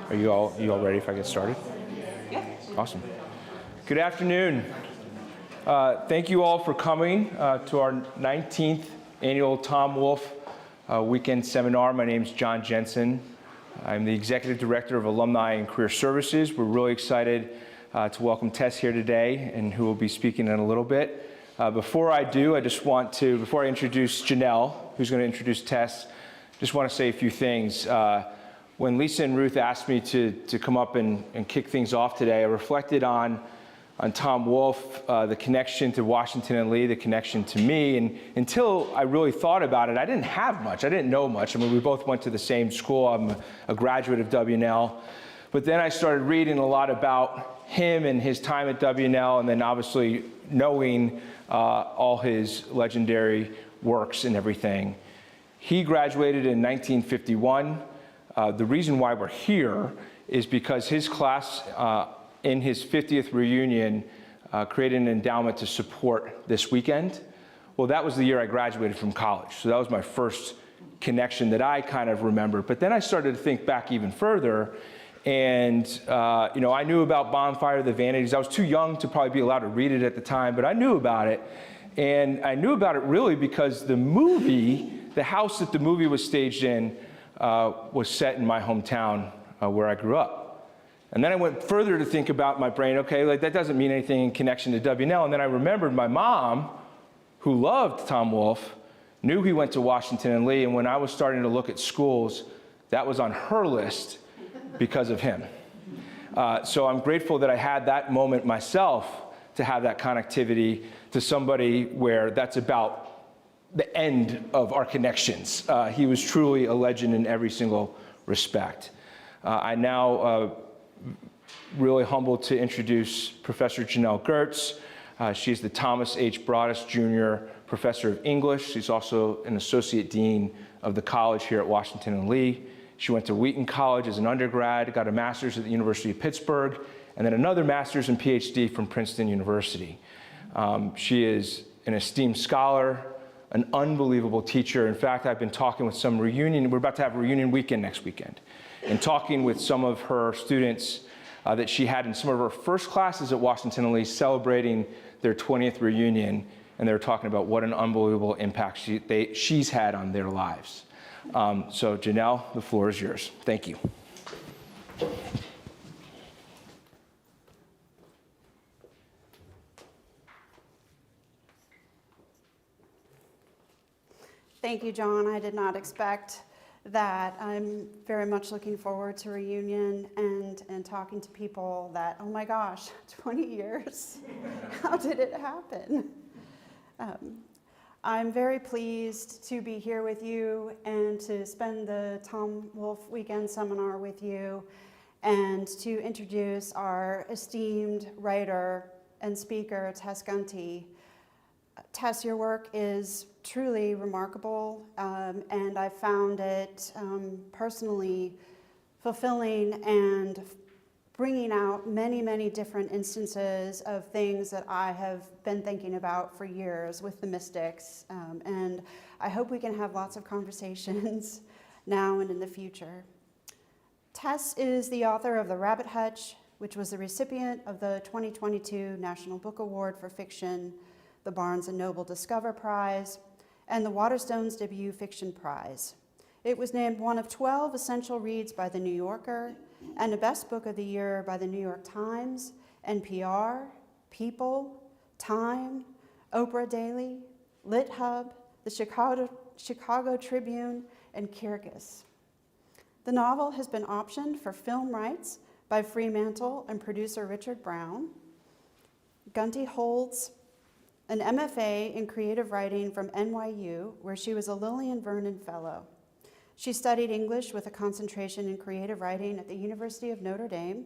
Are you all ready if I get started? Yeah. Awesome. Good afternoon. Thank you all for coming to our 19th annual Tom Wolfe weekend seminar. My name is John Jensen. I'm the Executive Director of Alumni and Career Services. We're really excited to welcome Tess here today, and who will be speaking in a little bit. Before I introduce Janelle, who's going to introduce Tess, just want to say a few things. When Lisa and Ruth asked me to come up and kick things off today, I reflected on Tom Wolfe, the connection to Washington and Lee, the connection to me, and until I really thought about it, I didn't have much. I didn't know much. I mean, we both went to the same school. I'm a graduate of W&L. But then I started reading a lot about him and his time at W&L, and then obviously knowing all his legendary works and everything. He graduated in 1951. The reason why we're here is because his class in his 50th reunion created an endowment to support this weekend. Well, that was the year I graduated from college, so that was my first connection that I kind of remember. But then I started to think back even further, and I knew about Bonfire of the Vanities. I was too young to probably be allowed to read it at the time, but I knew about it. And I knew about it really because the movie, the house that the movie was staged in, was set in my hometown where I grew up. And then I went further to think about my brain, okay, like that doesn't mean anything in connection to W&L. And then I remembered my mom, who loved Tom Wolfe, knew he went to Washington and Lee, and when I was starting to look at schools, that was on her list because of him. So I'm grateful that I had that moment myself to have that connectivity to somebody where that's about the end of our connections. He was truly a legend in every single respect. I now really humbled to introduce Professor Janelle Gertz. She's the Thomas H. Broadus Jr. Professor of English. She's also an Associate Dean of the college here at Washington and Lee. She went to Wheaton College as an undergrad, got a master's at the University of Pittsburgh, and then another master's and PhD from Princeton University. She is an esteemed scholar, an unbelievable teacher. In fact, I've been talking with some reunion, we're about to have a reunion weekend next weekend, and talking with some of her students that she had in some of her first classes at Washington and Lee celebrating their 20th reunion, and they were talking about what an unbelievable impact she's had on their lives. So Janelle, the floor is yours. Thank you. Thank you, John. I did not expect that. I'm very much looking forward to reunion and talking to people that, oh my gosh, 20 years, how did it happen? I'm very pleased to be here with you and to spend the Tom Wolfe Weekend Seminar with you and to introduce our esteemed writer and speaker, Tess Gunty. Tess, your work is truly remarkable, and I found it personally fulfilling and bringing out many, many different instances of things that I have been thinking about for years with the mystics, and I hope we can have lots of conversations now and in the future. Tess is the author of The Rabbit Hutch, which was the recipient of the 2022 National Book Award for Fiction, the Barnes & Noble Discover Prize, and the Waterstone's Debut Fiction Prize. It was named one of 12 essential reads by The New Yorker and a Best Book of the Year by The New York Times, NPR, People, Time, Oprah Daily, LitHub, the Chicago Tribune, and Kyrgyz. The novel has been optioned for film rights by Fremantle and producer Richard Brown. Gunty holds an MFA in creative writing from NYU, where she was a Lillian Vernon Fellow. She studied English with a concentration in creative writing at the University of Notre Dame,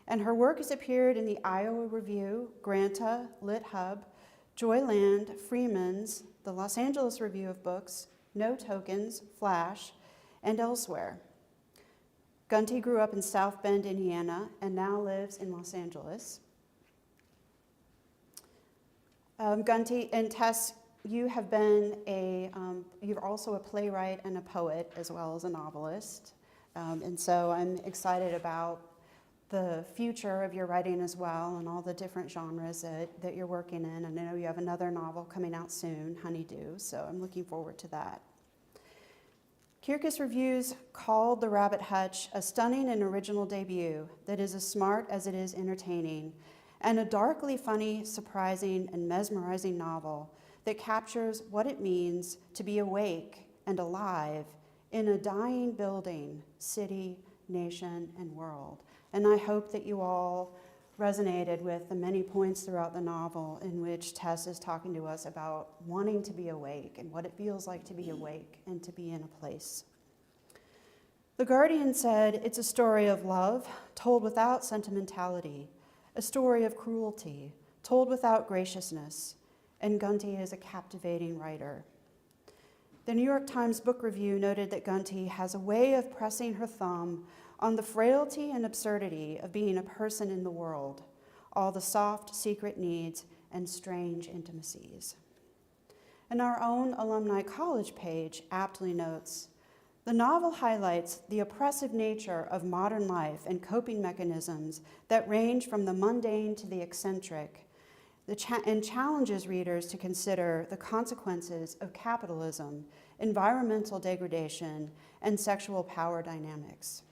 and her work has appeared in the Iowa Review, Granta, LitHub, Joyland, Freeman's, the Los Angeles Review of Books, No Tokens, Flash, and elsewhere. Gunty grew up in South Bend, Indiana, and now lives in Los Angeles. Gunty and Tess, you have been you're also a playwright and a poet as well as a novelist. And so I'm excited about the future of your writing as well and all the different genres that you're working in. And I know you have another novel coming out soon, Honeydew, so I'm looking forward to that. Kirkus Reviews called The Rabbit Hutch a stunning and original debut that is as smart as it is entertaining, and a darkly funny, surprising, and mesmerizing novel that captures what it means to be awake and alive in a dying building, city, nation, and world. And I hope that you all resonated with the many points throughout the novel in which Tess is talking to us about wanting to be awake and what it feels like to be awake and to be in a place. The Guardian said it's a story of love told without sentimentality, a story of cruelty told without graciousness, and Gunty is a captivating writer. The New York Times Book Review noted that Gunty has a way of pressing her thumb on the frailty and absurdity of being a person in the world, all the soft, secret needs and strange intimacies. And our own alumni college page aptly notes, the novel highlights the oppressive nature of modern life and coping mechanisms that range from the mundane to the eccentric, and challenges readers to consider the consequences of capitalism, environmental degradation, and sexual power dynamics.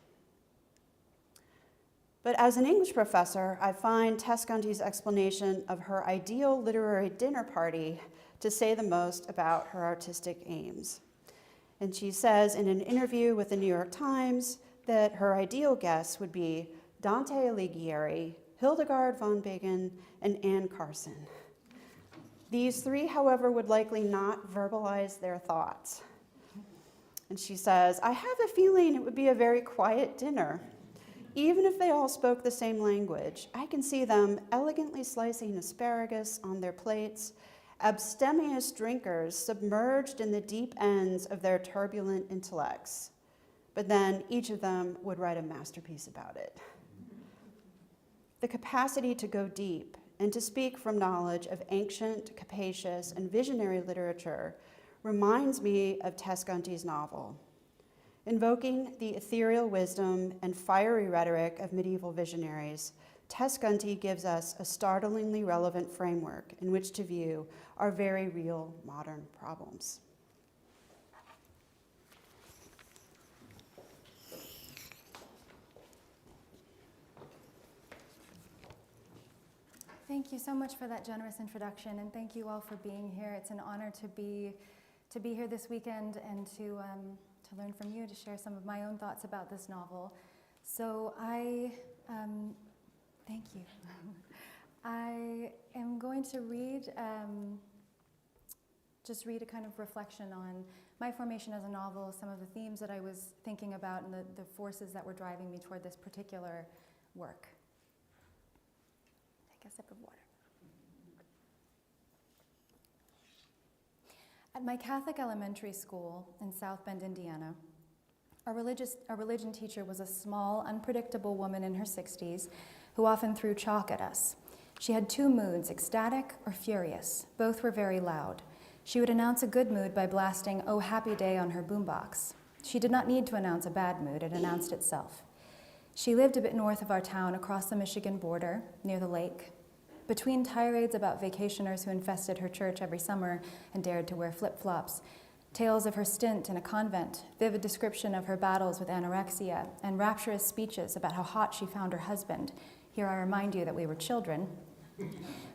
But as an English professor, I find Tess Gunty's explanation of her ideal literary dinner party to say the most about her artistic aims. And she says in an interview with the New York Times that her ideal guests would be Dante Alighieri, Hildegard von Bingen, and Anne Carson. These three, however, would likely not verbalize their thoughts. And she says, I have a feeling it would be a very quiet dinner. Even if they all spoke the same language, I can see them elegantly slicing asparagus on their plates, abstemious drinkers submerged in the deep ends of their turbulent intellects. But then each of them would write a masterpiece about it. The capacity to go deep and to speak from knowledge of ancient, capacious, and visionary literature reminds me of Tess Gunty's novel. Invoking the ethereal wisdom and fiery rhetoric of medieval visionaries, Tess Gunty gives us a startlingly relevant framework in which to view our very real modern problems. Thank you so much for that generous introduction, and thank you all for being here. It's an honor to be here this weekend and to learn from you, to share some of my own thoughts about this novel. So thank you. I am going to read a kind of reflection on my formation as a novel, some of the themes that I was thinking about, and the forces that were driving me toward this particular work. Take a sip of water. At my Catholic elementary school in South Bend, Indiana, our religion teacher was a small, unpredictable woman in her 60s who often threw chalk at us. She had two moods, ecstatic or furious. Both were very loud. She would announce a good mood by blasting "Oh Happy Day" on her boombox. She did not need to announce a bad mood, it announced itself. She lived a bit north of our town, across the Michigan border, near the lake. Between tirades about vacationers who infested her church every summer and dared to wear flip-flops, tales of her stint in a convent, vivid description of her battles with anorexia, and rapturous speeches about how hot she found her husband, here I remind you that we were children,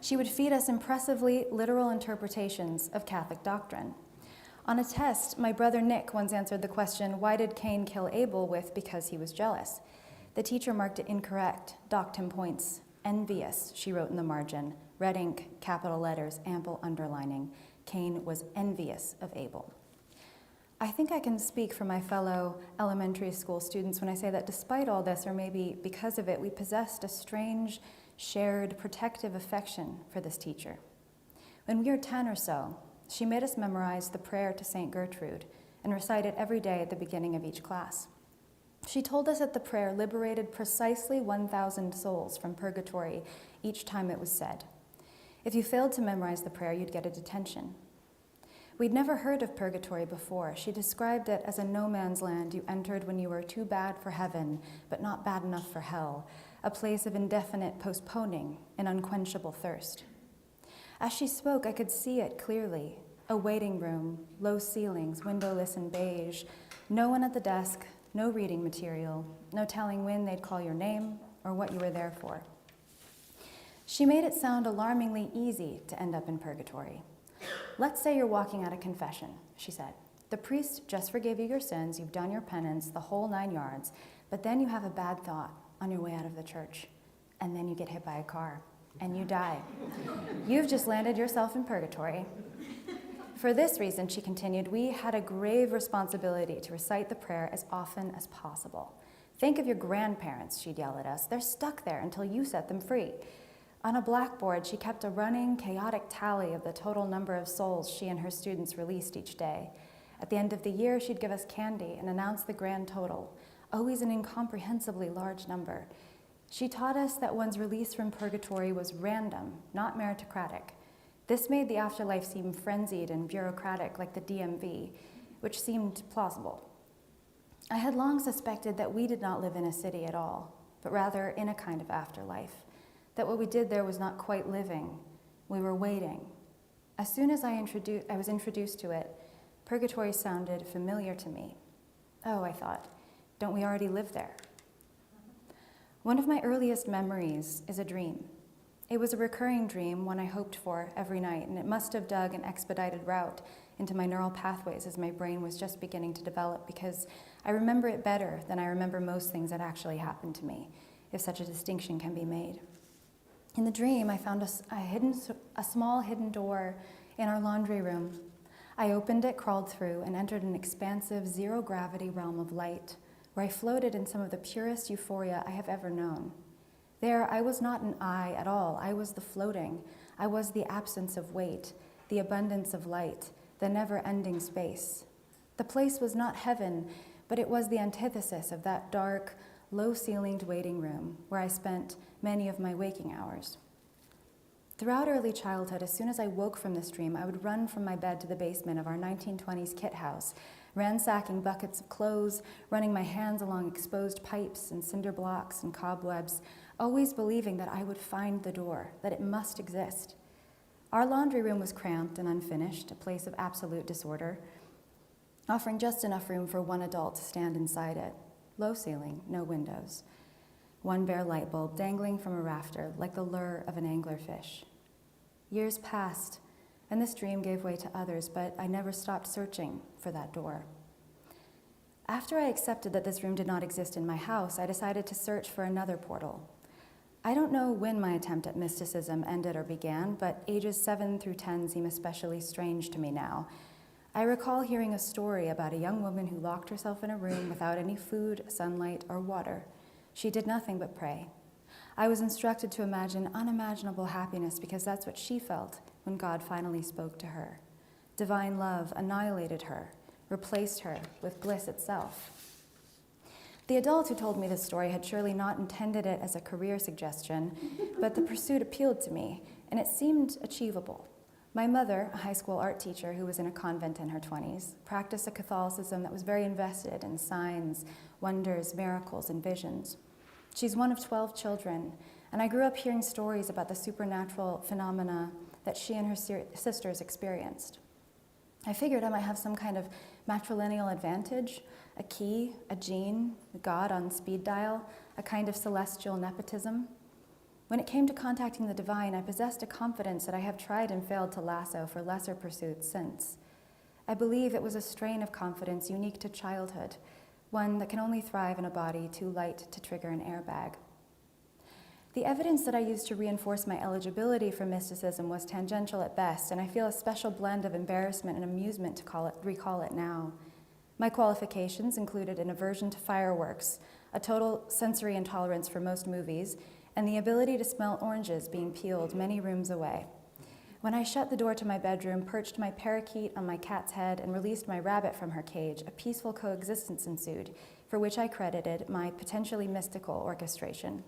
she would feed us impressively literal interpretations of Catholic doctrine. On a test, my brother Nick once answered the question, why did Cain kill Abel, with "because he was jealous"? The teacher marked it incorrect, docked him points. Envious, she wrote in the margin, red ink, capital letters, ample underlining. Cain was envious of Abel. I think I can speak for my fellow elementary school students when I say that despite all this, or maybe because of it, we possessed a strange, shared, protective affection for this teacher. When we were 10 or so, she made us memorize the prayer to St. Gertrude and recite it every day at the beginning of each class. She told us that the prayer liberated precisely 1,000 souls from purgatory each time it was said. If you failed to memorize the prayer, you'd get a detention. We'd never heard of purgatory before. She described it as a no man's land you entered when you were too bad for heaven, but not bad enough for hell, a place of indefinite postponing and unquenchable thirst. As she spoke, I could see it clearly. A waiting room, low ceilings, windowless and beige, no one at the desk, no reading material, no telling when they'd call your name or what you were there for. She made it sound alarmingly easy to end up in purgatory. Let's say you're walking out of confession, she said. The priest just forgave you your sins, you've done your penance, the whole 9 yards, but then you have a bad thought on your way out of the church, and then you get hit by a car, and you die. You've just landed yourself in purgatory. For this reason, she continued, we had a grave responsibility to recite the prayer as often as possible. Think of your grandparents, she'd yell at us. They're stuck there until you set them free. On a blackboard, she kept a running, chaotic tally of the total number of souls she and her students released each day. At the end of the year, she'd give us candy and announce the grand total, always an incomprehensibly large number. She taught us that one's release from purgatory was random, not meritocratic. This made the afterlife seem frenzied and bureaucratic like the DMV, which seemed plausible. I had long suspected that we did not live in a city at all, but rather in a kind of afterlife. That what we did there was not quite living. We were waiting. As soon as I was introduced to it, purgatory sounded familiar to me. Oh, I thought, don't we already live there? One of my earliest memories is a dream. It was a recurring dream, one I hoped for every night, and it must have dug an expedited route into my neural pathways as my brain was just beginning to develop, because I remember it better than I remember most things that actually happened to me, if such a distinction can be made. In the dream, I found a small hidden door in our laundry room. I opened it, crawled through, and entered an expansive, zero-gravity realm of light, where I floated in some of the purest euphoria I have ever known. There, I was not an I at all. I was the floating. I was the absence of weight, the abundance of light, the never-ending space. The place was not heaven, but it was the antithesis of that dark, low-ceilinged waiting room where I spent many of my waking hours. Throughout early childhood, as soon as I woke from this dream, I would run from my bed to the basement of our 1920s kit house, ransacking buckets of clothes, running my hands along exposed pipes and cinder blocks and cobwebs, always believing that I would find the door, that it must exist. Our laundry room was cramped and unfinished, a place of absolute disorder, offering just enough room for one adult to stand inside it. Low ceiling, no windows. One bare light bulb dangling from a rafter like the lure of an anglerfish. Years passed, and this dream gave way to others, but I never stopped searching for that door. After I accepted that this room did not exist in my house, I decided to search for another portal. I don't know when my attempt at mysticism ended or began, but ages 7 through 10 seem especially strange to me now. I recall hearing a story about a young woman who locked herself in a room without any food, sunlight, or water. She did nothing but pray. I was instructed to imagine unimaginable happiness because that's what she felt when God finally spoke to her. Divine love annihilated her, replaced her with bliss itself. The adult who told me this story had surely not intended it as a career suggestion, but the pursuit appealed to me, and it seemed achievable. My mother, a high school art teacher who was in a convent in her 20s, practiced a Catholicism that was very invested in signs, wonders, miracles, and visions. She's one of 12 children, and I grew up hearing stories about the supernatural phenomena that she and her sisters experienced. I figured I might have some kind of matrilineal advantage, a key, a gene, a god on speed dial, a kind of celestial nepotism. When it came to contacting the divine, I possessed a confidence that I have tried and failed to lasso for lesser pursuits since. I believe it was a strain of confidence unique to childhood, one that can only thrive in a body too light to trigger an airbag. The evidence that I used to reinforce my eligibility for mysticism was tangential at best, and I feel a special blend of embarrassment and amusement to recall it now. My qualifications included an aversion to fireworks, a total sensory intolerance for most movies, and the ability to smell oranges being peeled many rooms away. When I shut the door to my bedroom, perched my parakeet on my cat's head, and released my rabbit from her cage, a peaceful coexistence ensued, for which I credited my potentially mystical orchestration.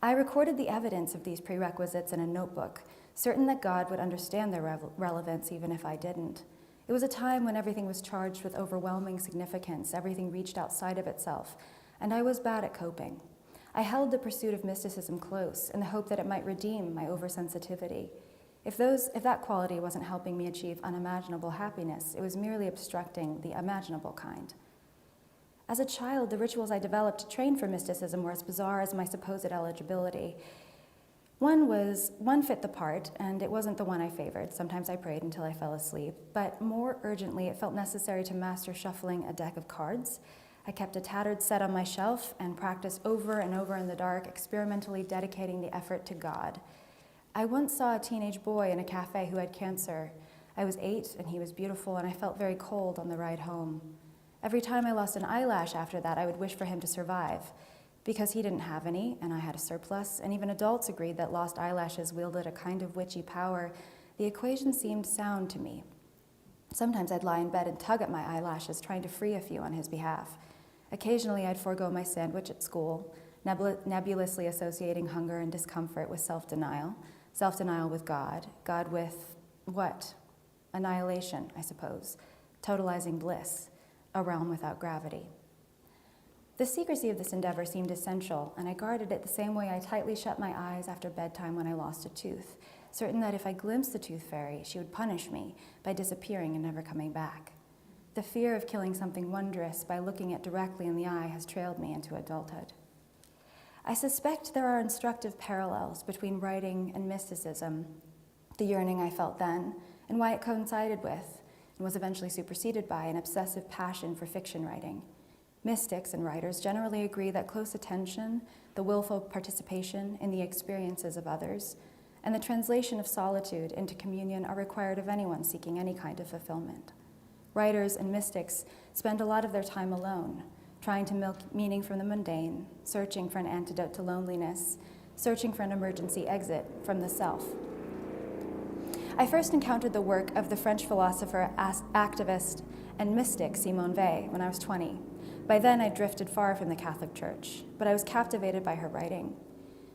I recorded the evidence of these prerequisites in a notebook, certain that God would understand their relevance even if I didn't. It was a time when everything was charged with overwhelming significance, everything reached outside of itself, and I was bad at coping. I held the pursuit of mysticism close in the hope that it might redeem my oversensitivity. If that quality wasn't helping me achieve unimaginable happiness, it was merely obstructing the imaginable kind. As a child, the rituals I developed to train for mysticism were as bizarre as my supposed eligibility. One fit the part, and it wasn't the one I favored. Sometimes I prayed until I fell asleep, but more urgently, it felt necessary to master shuffling a deck of cards. I kept a tattered set on my shelf and practiced over and over in the dark, experimentally dedicating the effort to God. I once saw a teenage boy in a cafe who had cancer. I was 8, and he was beautiful, and I felt very cold on the ride home. Every time I lost an eyelash after that, I would wish for him to survive. Because he didn't have any, and I had a surplus, and even adults agreed that lost eyelashes wielded a kind of witchy power, the equation seemed sound to me. Sometimes I'd lie in bed and tug at my eyelashes, trying to free a few on his behalf. Occasionally, I'd forego my sandwich at school, nebulously associating hunger and discomfort with self-denial with God, God with what? Annihilation, I suppose, totalizing bliss, a realm without gravity. The secrecy of this endeavor seemed essential, and I guarded it the same way I tightly shut my eyes after bedtime when I lost a tooth, certain that if I glimpsed the tooth fairy, she would punish me by disappearing and never coming back. The fear of killing something wondrous by looking it directly in the eye has trailed me into adulthood. I suspect there are instructive parallels between writing and mysticism, the yearning I felt then, and why it coincided with, and was eventually superseded by, an obsessive passion for fiction writing. Mystics and writers generally agree that close attention, the willful participation in the experiences of others, and the translation of solitude into communion are required of anyone seeking any kind of fulfillment. Writers and mystics spend a lot of their time alone, trying to milk meaning from the mundane, searching for an antidote to loneliness, searching for an emergency exit from the self. I first encountered the work of the French philosopher, activist, and mystic Simone Weil when I was 20. By then, I drifted far from the Catholic Church, but I was captivated by her writing.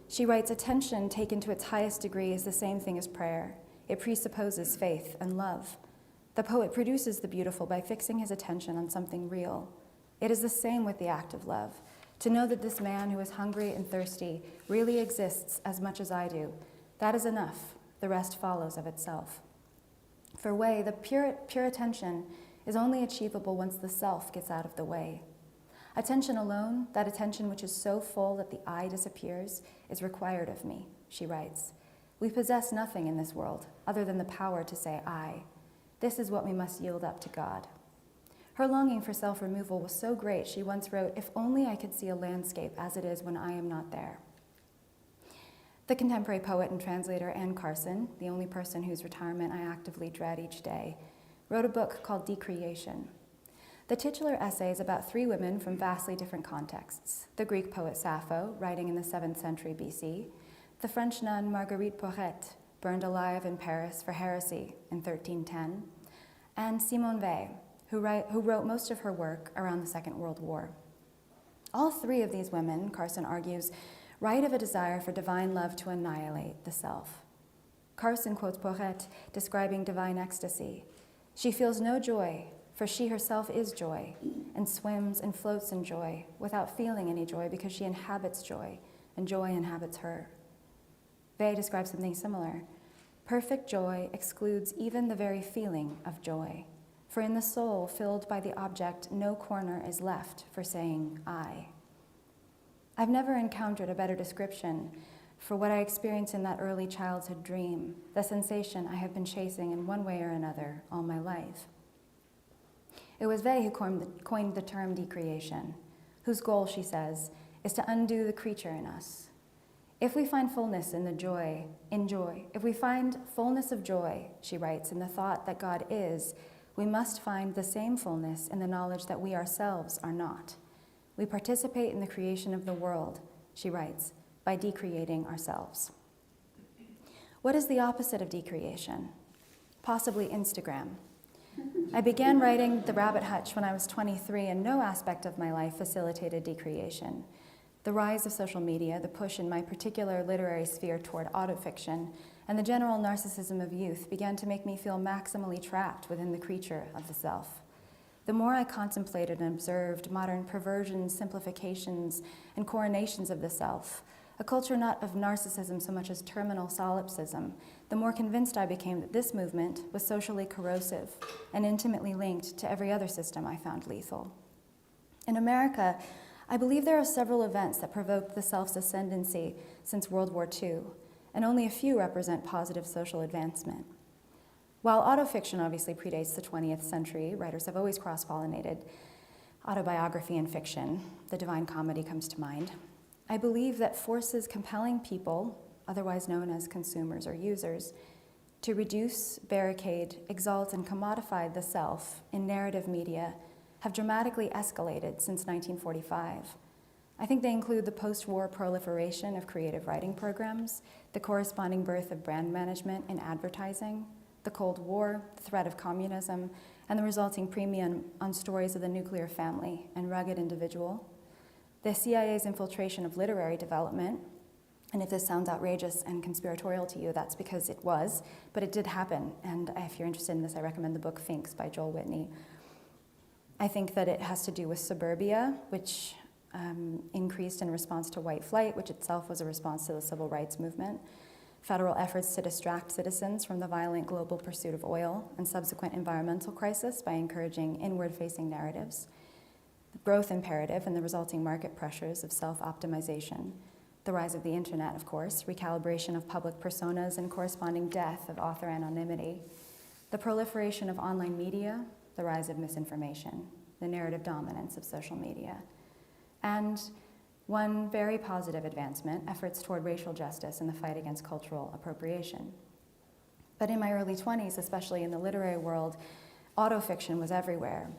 She writes, attention taken to its highest degree is the same thing as prayer. It presupposes faith and love. The poet produces the beautiful by fixing his attention on something real. It is the same with the act of love. To know that this man who is hungry and thirsty really exists as much as I do, that is enough. The rest follows of itself. For Way, the pure attention is only achievable once the self gets out of the way. Attention alone, that attention which is so full that the I disappears, is required of me, she writes. We possess nothing in this world other than the power to say I. This is what we must yield up to God. Her longing for self-removal was so great, she once wrote, if only I could see a landscape as it is when I am not there. The contemporary poet and translator Anne Carson, the only person whose retirement I actively dread each day, wrote a book called Decreation. The titular essay is about 3 women from vastly different contexts. The Greek poet Sappho, writing in the 7th century BC, the French nun Marguerite Porete, burned alive in Paris for heresy in 1310, and Simone Weil, who wrote most of her work around the Second World War. All 3 of these women, Carson argues, write of a desire for divine love to annihilate the self. Carson quotes Porete describing divine ecstasy. She feels no joy, for she herself is joy, and swims and floats in joy without feeling any joy because she inhabits joy, and joy inhabits her. Weil describes something similar. Perfect joy excludes even the very feeling of joy, for in the soul filled by the object, no corner is left for saying I. I've never encountered a better description for what I experienced in that early childhood dream, the sensation I have been chasing in one way or another all my life. It was Weil who coined the term decreation, whose goal, she says, is to undo the creature in us. If we find fullness in joy, if we find fullness of joy, she writes, in the thought that God is, we must find the same fullness in the knowledge that we ourselves are not. We participate in the creation of the world, she writes, by decreating ourselves. What is the opposite of decreation? Possibly Instagram. I began writing The Rabbit Hutch when I was 23, and no aspect of my life facilitated decreation. The rise of social media, the push in my particular literary sphere toward autofiction, and the general narcissism of youth began to make me feel maximally trapped within the creature of the self. The more I contemplated and observed modern perversions, simplifications, and coronations of the self, a culture not of narcissism so much as terminal solipsism, the more convinced I became that this movement was socially corrosive and intimately linked to every other system I found lethal. In America, I believe there are several events that provoked the self's ascendancy since World War II, and only a few represent positive social advancement. While autofiction obviously predates the 20th century, writers have always cross-pollinated autobiography and fiction. The Divine Comedy comes to mind. I believe that forces compelling people, otherwise known as consumers or users, to reduce, barricade, exalt, and commodify the self in narrative media have dramatically escalated since 1945. I think they include the post-war proliferation of creative writing programs, the corresponding birth of brand management and advertising, the Cold War, the threat of communism, and the resulting premium on stories of the nuclear family and rugged individual, the CIA's infiltration of literary development, and if this sounds outrageous and conspiratorial to you, that's because it was, but it did happen, and if you're interested in this, I recommend the book Finks by Joel Whitney. I think that it has to do with suburbia, which increased in response to white flight, which itself was a response to the civil rights movement, federal efforts to distract citizens from the violent global pursuit of oil and subsequent environmental crisis by encouraging inward-facing narratives, the growth imperative and the resulting market pressures of self-optimization, the rise of the internet, of course, recalibration of public personas and corresponding death of author anonymity, the proliferation of online media, the rise of misinformation, the narrative dominance of social media, and one very positive advancement, efforts toward racial justice and the fight against cultural appropriation. But in my early 20s, especially in the literary world, autofiction was everywhere.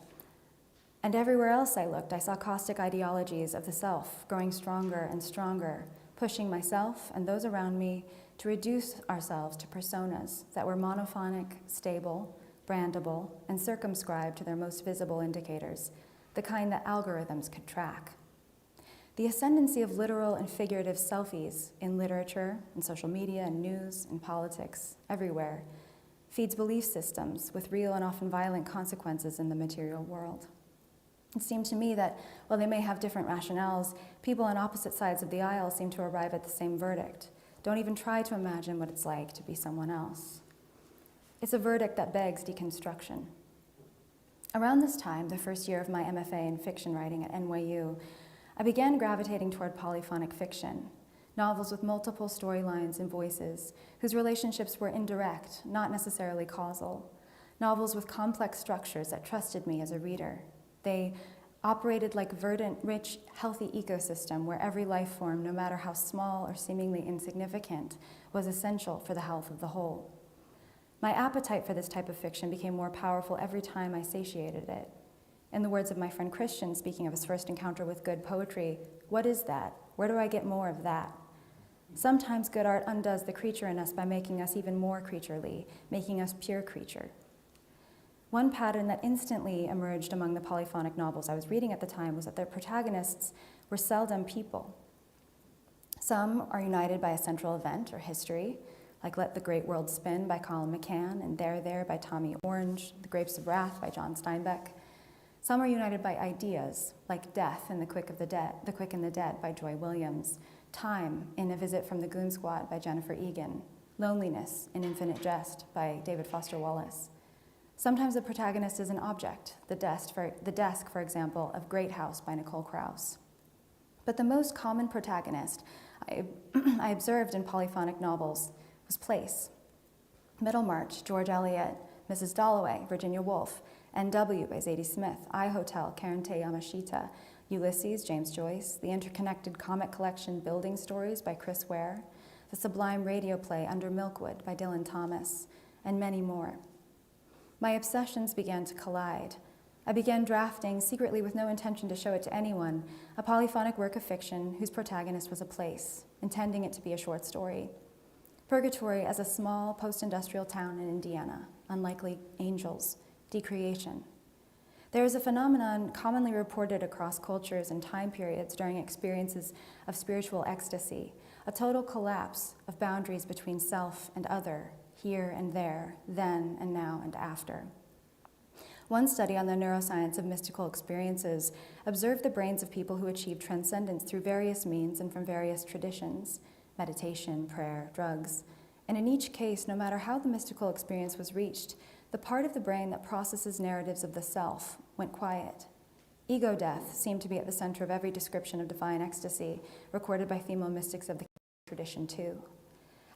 And everywhere else I looked, I saw caustic ideologies of the self growing stronger and stronger, pushing myself and those around me to reduce ourselves to personas that were monophonic, stable, brandable, and circumscribed to their most visible indicators, the kind that algorithms could track. The ascendancy of literal and figurative selfies in literature, in social media, and news, and politics, everywhere, feeds belief systems with real and often violent consequences in the material world. It seemed to me that, while they may have different rationales, people on opposite sides of the aisle seem to arrive at the same verdict. Don't even try to imagine what it's like to be someone else. It's a verdict that begs deconstruction. Around this time, the first year of my MFA in fiction writing at NYU, I began gravitating toward polyphonic fiction, novels with multiple storylines and voices, whose relationships were indirect, not necessarily causal, novels with complex structures that trusted me as a reader. They operated like verdant, rich, healthy ecosystem where every life form, no matter how small or seemingly insignificant, was essential for the health of the whole. My appetite for this type of fiction became more powerful every time I satiated it. In the words of my friend Christian, speaking of his first encounter with good poetry, what is that? Where do I get more of that? Sometimes good art undoes the creature in us by making us even more creaturely, making us pure creature. One pattern that instantly emerged among the polyphonic novels I was reading at the time was that their protagonists were seldom people. Some are united by a central event or history, like Let the Great World Spin by Colin McCann and There by Tommy Orange, The Grapes of Wrath by John Steinbeck. Some are united by ideas, like Death in The Quick and the Dead by Joy Williams, Time in A Visit from the Goon Squad by Jennifer Egan, Loneliness in Infinite Jest by David Foster Wallace. Sometimes the protagonist is an object, the desk, for example, of Great House by Nicole Krauss. But the most common protagonist I observed in polyphonic novels was place. Middlemarch, George Eliot, Mrs. Dalloway, Virginia Woolf, N.W. by Zadie Smith, I Hotel, Karen Te Yamashita, Ulysses, James Joyce, the interconnected comic collection Building Stories by Chris Ware, the sublime radio play Under Milkwood by Dylan Thomas, and many more. My obsessions began to collide. I began drafting, secretly with no intention to show it to anyone, a polyphonic work of fiction whose protagonist was a place, intending it to be a short story. Purgatory as a small post-industrial town in Indiana, unlikely angels, decreation. There is a phenomenon commonly reported across cultures and time periods during experiences of spiritual ecstasy, a total collapse of boundaries between self and other, here and there, then and now and after. One study on the neuroscience of mystical experiences observed the brains of people who achieved transcendence through various means and from various traditions, meditation, prayer, drugs. And in each case, no matter how the mystical experience was reached, the part of the brain that processes narratives of the self went quiet. Ego death seemed to be at the center of every description of divine ecstasy recorded by female mystics of the tradition too.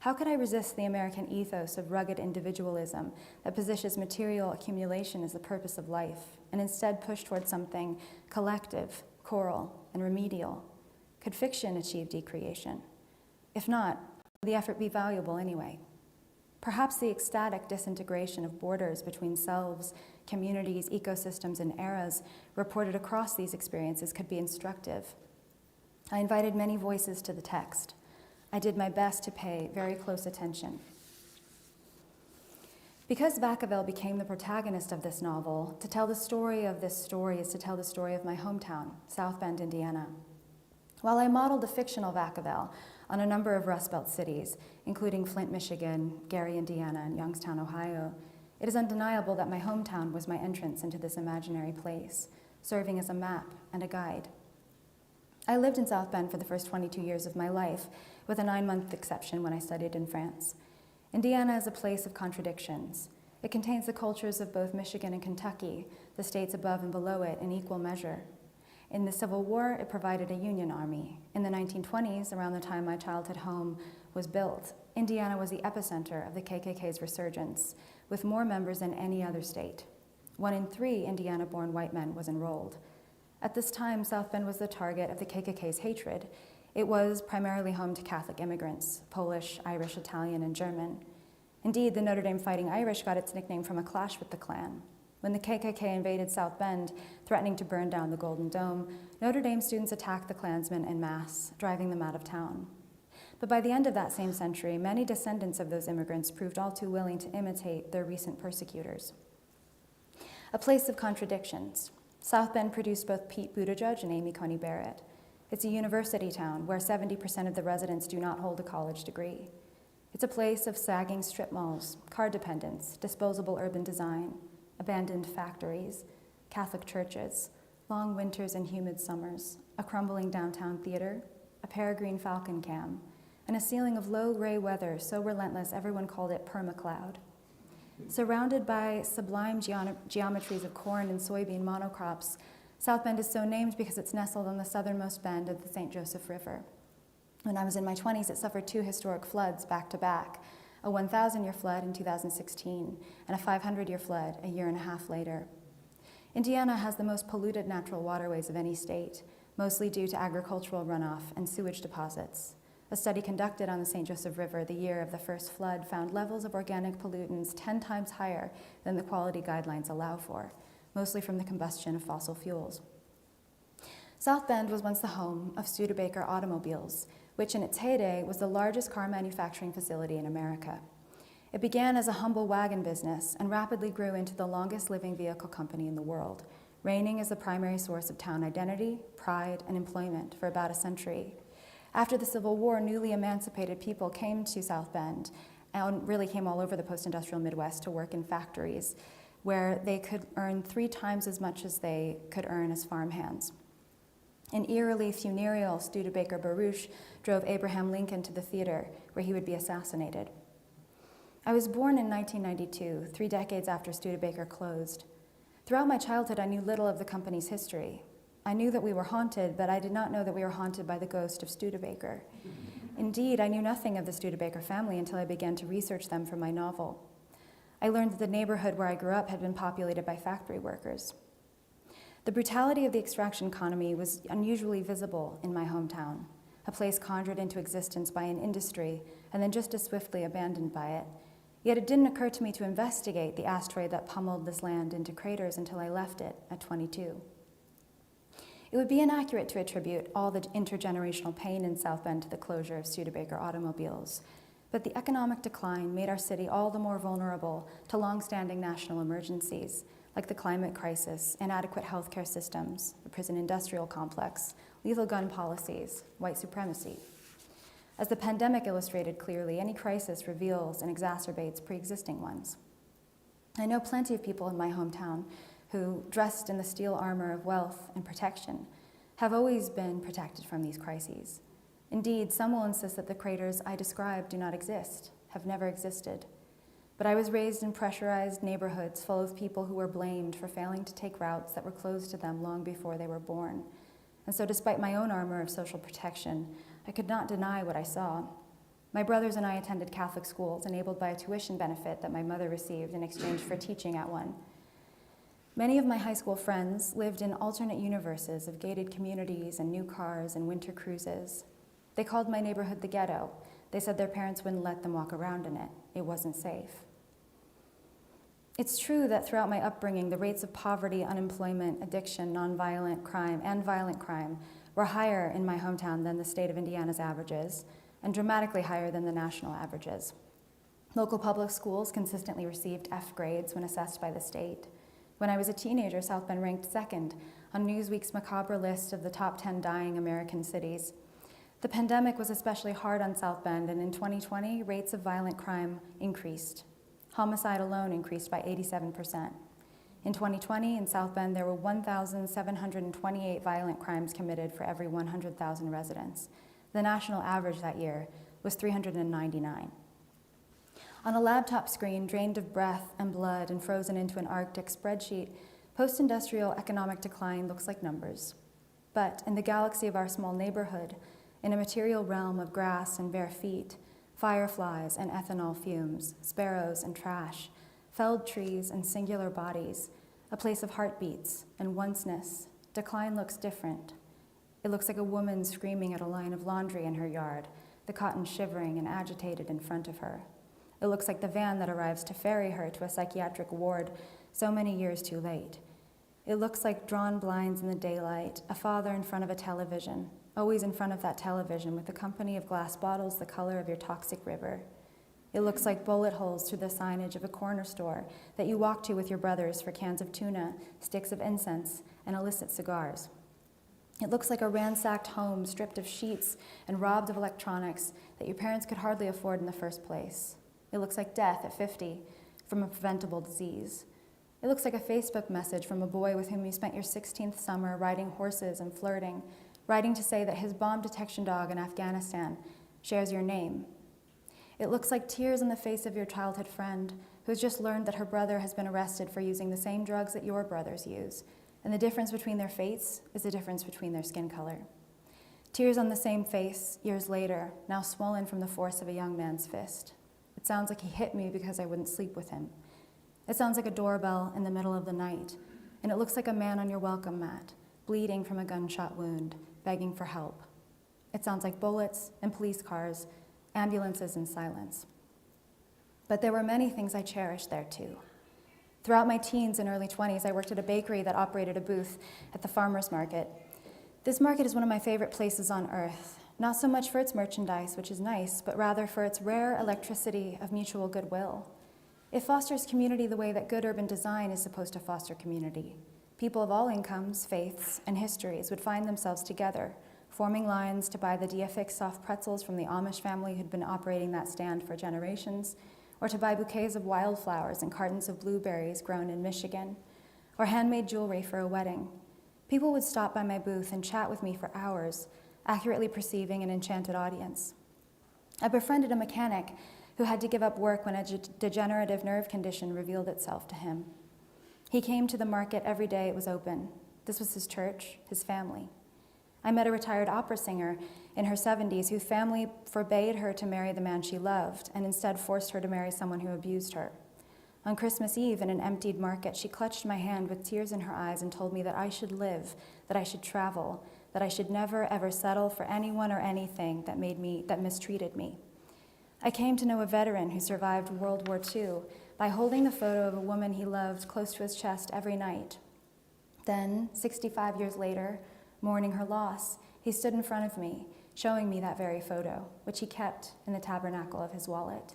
How could I resist the American ethos of rugged individualism that positions material accumulation as the purpose of life, and instead push towards something collective, choral, and remedial? Could fiction achieve decreation? If not, would the effort be valuable anyway? Perhaps the ecstatic disintegration of borders between selves, communities, ecosystems, and eras reported across these experiences could be instructive. I invited many voices to the text. I did my best to pay very close attention. Because Vacaville became the protagonist of this novel, to tell the story of this story is to tell the story of my hometown, South Bend, Indiana. While I modeled a fictional Vacaville on a number of Rust Belt cities, including Flint, Michigan, Gary, Indiana, and Youngstown, Ohio, it is undeniable that my hometown was my entrance into this imaginary place, serving as a map and a guide. I lived in South Bend for the first 22 years of my life, with a 9-month exception when I studied in France. Indiana is a place of contradictions. It contains the cultures of both Michigan and Kentucky, the states above and below it, in equal measure. In the Civil War, it provided a Union army. In the 1920s, around the time my childhood home was built, Indiana was the epicenter of the KKK's resurgence, with more members than any other state. 1 in 3 Indiana-born white men was enrolled. At this time, South Bend was the target of the KKK's hatred. It was primarily home to Catholic immigrants, Polish, Irish, Italian, and German. Indeed, the Notre Dame Fighting Irish got its nickname from a clash with the Klan. When the KKK invaded South Bend, threatening to burn down the Golden Dome, Notre Dame students attacked the Klansmen en masse, driving them out of town. But by the end of that same century, many descendants of those immigrants proved all too willing to imitate their recent persecutors. A place of contradictions. South Bend produced both Pete Buttigieg and Amy Coney Barrett. It's a university town where 70% of the residents do not hold a college degree. It's a place of sagging strip malls, car dependence, disposable urban design, abandoned factories, Catholic churches, long winters and humid summers, a crumbling downtown theater, a peregrine falcon cam, and a ceiling of low gray weather so relentless everyone called it permacloud. Surrounded by sublime geometries of corn and soybean monocrops, South Bend is so named because it's nestled on the southernmost bend of the St. Joseph River. When I was in my 20s, it suffered 2 historic floods back to back, a 1,000-year flood in 2016 and a 500-year flood a year and a half later. Indiana has the most polluted natural waterways of any state, mostly due to agricultural runoff and sewage deposits. A study conducted on the St. Joseph River the year of the first flood found levels of organic pollutants 10 times higher than the quality guidelines allow for, mostly from the combustion of fossil fuels. South Bend was once the home of Studebaker Automobiles, which in its heyday was the largest car manufacturing facility in America. It began as a humble wagon business and rapidly grew into the longest living vehicle company in the world, reigning as the primary source of town identity, pride, and employment for about a century. After the Civil War, newly emancipated people came to South Bend and really came all over the post-industrial Midwest to work in factories where they could earn 3 times as much as they could earn as farmhands. An eerily funereal Studebaker barouche drove Abraham Lincoln to the theater where he would be assassinated. I was born in 1992, 3 decades after Studebaker closed. Throughout my childhood, I knew little of the company's history. I knew that we were haunted, but I did not know that we were haunted by the ghost of Studebaker. Indeed, I knew nothing of the Studebaker family until I began to research them for my novel. I learned that the neighborhood where I grew up had been populated by factory workers. The brutality of the extraction economy was unusually visible in my hometown, a place conjured into existence by an industry and then just as swiftly abandoned by it. Yet it didn't occur to me to investigate the asteroid that pummeled this land into craters until I left it at 22. It would be inaccurate to attribute all the intergenerational pain in South Bend to the closure of Studebaker Automobiles. But the economic decline made our city all the more vulnerable to long-standing national emergencies, like the climate crisis, inadequate healthcare systems, the prison industrial complex, lethal gun policies, white supremacy. As the pandemic illustrated clearly, any crisis reveals and exacerbates pre-existing ones. I know plenty of people in my hometown who, dressed in the steel armor of wealth and protection, have always been protected from these crises. Indeed, some will insist that the craters I described do not exist, have never existed. But I was raised in pressurized neighborhoods full of people who were blamed for failing to take routes that were closed to them long before they were born. And so despite my own armor of social protection, I could not deny what I saw. My brothers and I attended Catholic schools enabled by a tuition benefit that my mother received in exchange for teaching at one. Many of my high school friends lived in alternate universes of gated communities and new cars and winter cruises. They called my neighborhood the ghetto. They said their parents wouldn't let them walk around in it. It wasn't safe. It's true that throughout my upbringing, the rates of poverty, unemployment, addiction, nonviolent crime, and violent crime were higher in my hometown than the state of Indiana's averages, and dramatically higher than the national averages. Local public schools consistently received F grades when assessed by the state. When I was a teenager, South Bend ranked second on Newsweek's macabre list of the top 10 dying American cities. The pandemic was especially hard on South Bend, and in 2020, rates of violent crime increased. Homicide alone increased by 87%. In 2020, in South Bend, there were 1,728 violent crimes committed for every 100,000 residents. The national average that year was 399. On a laptop screen drained of breath and blood and frozen into an Arctic spreadsheet, post-industrial economic decline looks like numbers. But in the galaxy of our small neighborhood, in a material realm of grass and bare feet, fireflies and ethanol fumes, sparrows and trash, felled trees and singular bodies, a place of heartbeats and onceness, decline looks different. It looks like a woman screaming at a line of laundry in her yard, the cotton shivering and agitated in front of her. It looks like the van that arrives to ferry her to a psychiatric ward so many years too late. It looks like drawn blinds in the daylight, a father in front of a television, always in front of that television with a company of glass bottles the color of your toxic river. It looks like bullet holes through the signage of a corner store that you walk to with your brothers for cans of tuna, sticks of incense, and illicit cigars. It looks like a ransacked home stripped of sheets and robbed of electronics that your parents could hardly afford in the first place. It looks like death at 50 from a preventable disease. It looks like a Facebook message from a boy with whom you spent your 16th summer riding horses and flirting, writing to say that his bomb detection dog in Afghanistan shares your name. It looks like tears on the face of your childhood friend who has just learned that her brother has been arrested for using the same drugs that your brothers use, and the difference between their fates is the difference between their skin color. Tears on the same face, years later, now swollen from the force of a young man's fist. It sounds like he hit me because I wouldn't sleep with him. It sounds like a doorbell in the middle of the night, and it looks like a man on your welcome mat, bleeding from a gunshot wound, begging for help. It sounds like bullets and police cars, ambulances and silence. But there were many things I cherished there too. Throughout my teens and early 20s, I worked at a bakery that operated a booth at the farmer's market. This market is one of my favorite places on earth, not so much for its merchandise, which is nice, but rather for its rare electricity of mutual goodwill. It fosters community the way that good urban design is supposed to foster community. People of all incomes, faiths, and histories would find themselves together, forming lines to buy the Diafix soft pretzels from the Amish family who'd been operating that stand for generations, or to buy bouquets of wildflowers and cartons of blueberries grown in Michigan, or handmade jewelry for a wedding. People would stop by my booth and chat with me for hours, accurately perceiving an enchanted audience. I befriended a mechanic who had to give up work when a degenerative nerve condition revealed itself to him. He came to the market every day it was open. This was his church, his family. I met a retired opera singer in her 70s whose family forbade her to marry the man she loved and instead forced her to marry someone who abused her. On Christmas Eve in an emptied market, she clutched my hand with tears in her eyes and told me that I should live, that I should travel, that I should never ever settle for anyone or anything that mistreated me. I came to know a veteran who survived World War II by holding the photo of a woman he loved close to his chest every night. Then, 65 years later, mourning her loss, he stood in front of me, showing me that very photo, which he kept in the tabernacle of his wallet.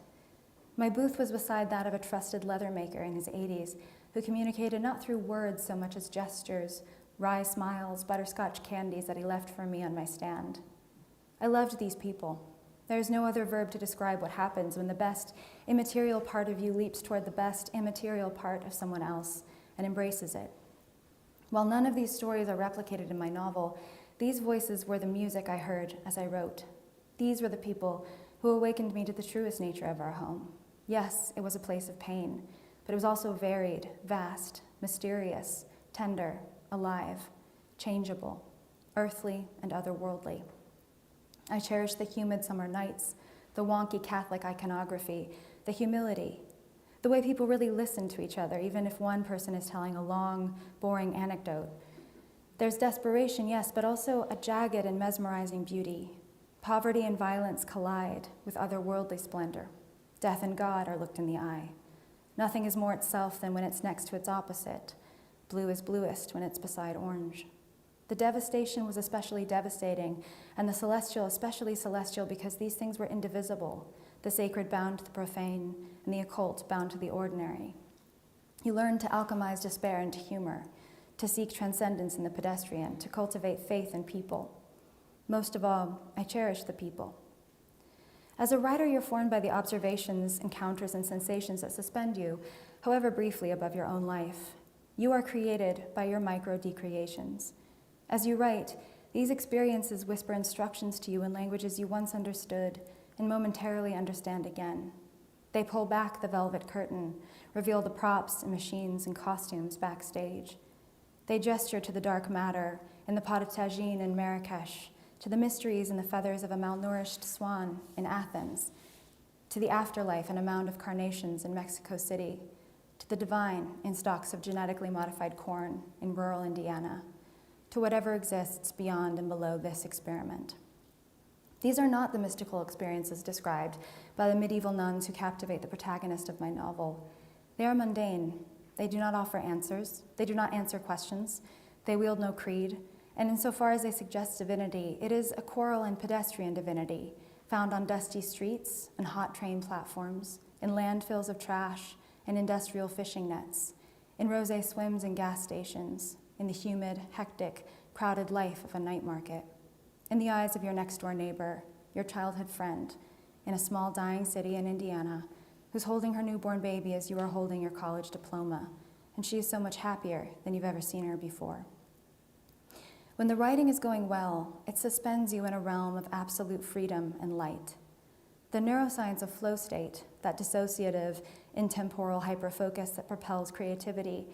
My booth was beside that of a trusted leather maker in his 80s who communicated not through words so much as gestures, wry smiles, butterscotch candies that he left for me on my stand. I loved these people. There is no other verb to describe what happens when the best immaterial part of you leaps toward the best immaterial part of someone else and embraces it. While none of these stories are replicated in my novel, these voices were the music I heard as I wrote. These were the people who awakened me to the truest nature of our home. Yes, it was a place of pain, but it was also varied, vast, mysterious, tender, alive, changeable, earthly, and otherworldly. I cherished the humid summer nights, the wonky Catholic iconography, the humility, the way people really listen to each other, even if one person is telling a long, boring anecdote. There's desperation, yes, but also a jagged and mesmerizing beauty. Poverty and violence collide with otherworldly splendor. Death and God are looked in the eye. Nothing is more itself than when it's next to its opposite. Blue is bluest when it's beside orange. The devastation was especially devastating, and the celestial especially celestial because these things were indivisible, the sacred bound to the profane, and the occult bound to the ordinary. You learn to alchemize despair into humor, to seek transcendence in the pedestrian, to cultivate faith in people. Most of all, I cherish the people. As a writer, you're formed by the observations, encounters, and sensations that suspend you, however briefly, above your own life. You are created by your micro-decreations. As you write, these experiences whisper instructions to you in languages you once understood and momentarily understand again. They pull back the velvet curtain, reveal the props and machines and costumes backstage. They gesture to the dark matter in the pot of tagine in Marrakesh, to the mysteries in the feathers of a malnourished swan in Athens, to the afterlife in a mound of carnations in Mexico City, to the divine in stalks of genetically modified corn in rural Indiana, to whatever exists beyond and below this experiment. These are not the mystical experiences described by the medieval nuns who captivate the protagonist of my novel. They are mundane. They do not offer answers. They do not answer questions. They wield no creed. And insofar as they suggest divinity, it is a choral and pedestrian divinity found on dusty streets and hot train platforms, in landfills of trash and industrial fishing nets, in rosé swims and gas stations, in the humid, hectic, crowded life of a night market, in the eyes of your next-door neighbor, your childhood friend, in a small dying city in Indiana, who's holding her newborn baby as you are holding your college diploma, and she is so much happier than you've ever seen her before. When the writing is going well, it suspends you in a realm of absolute freedom and light. The neuroscience of flow state, that dissociative, intemporal hyperfocus that propels creativity,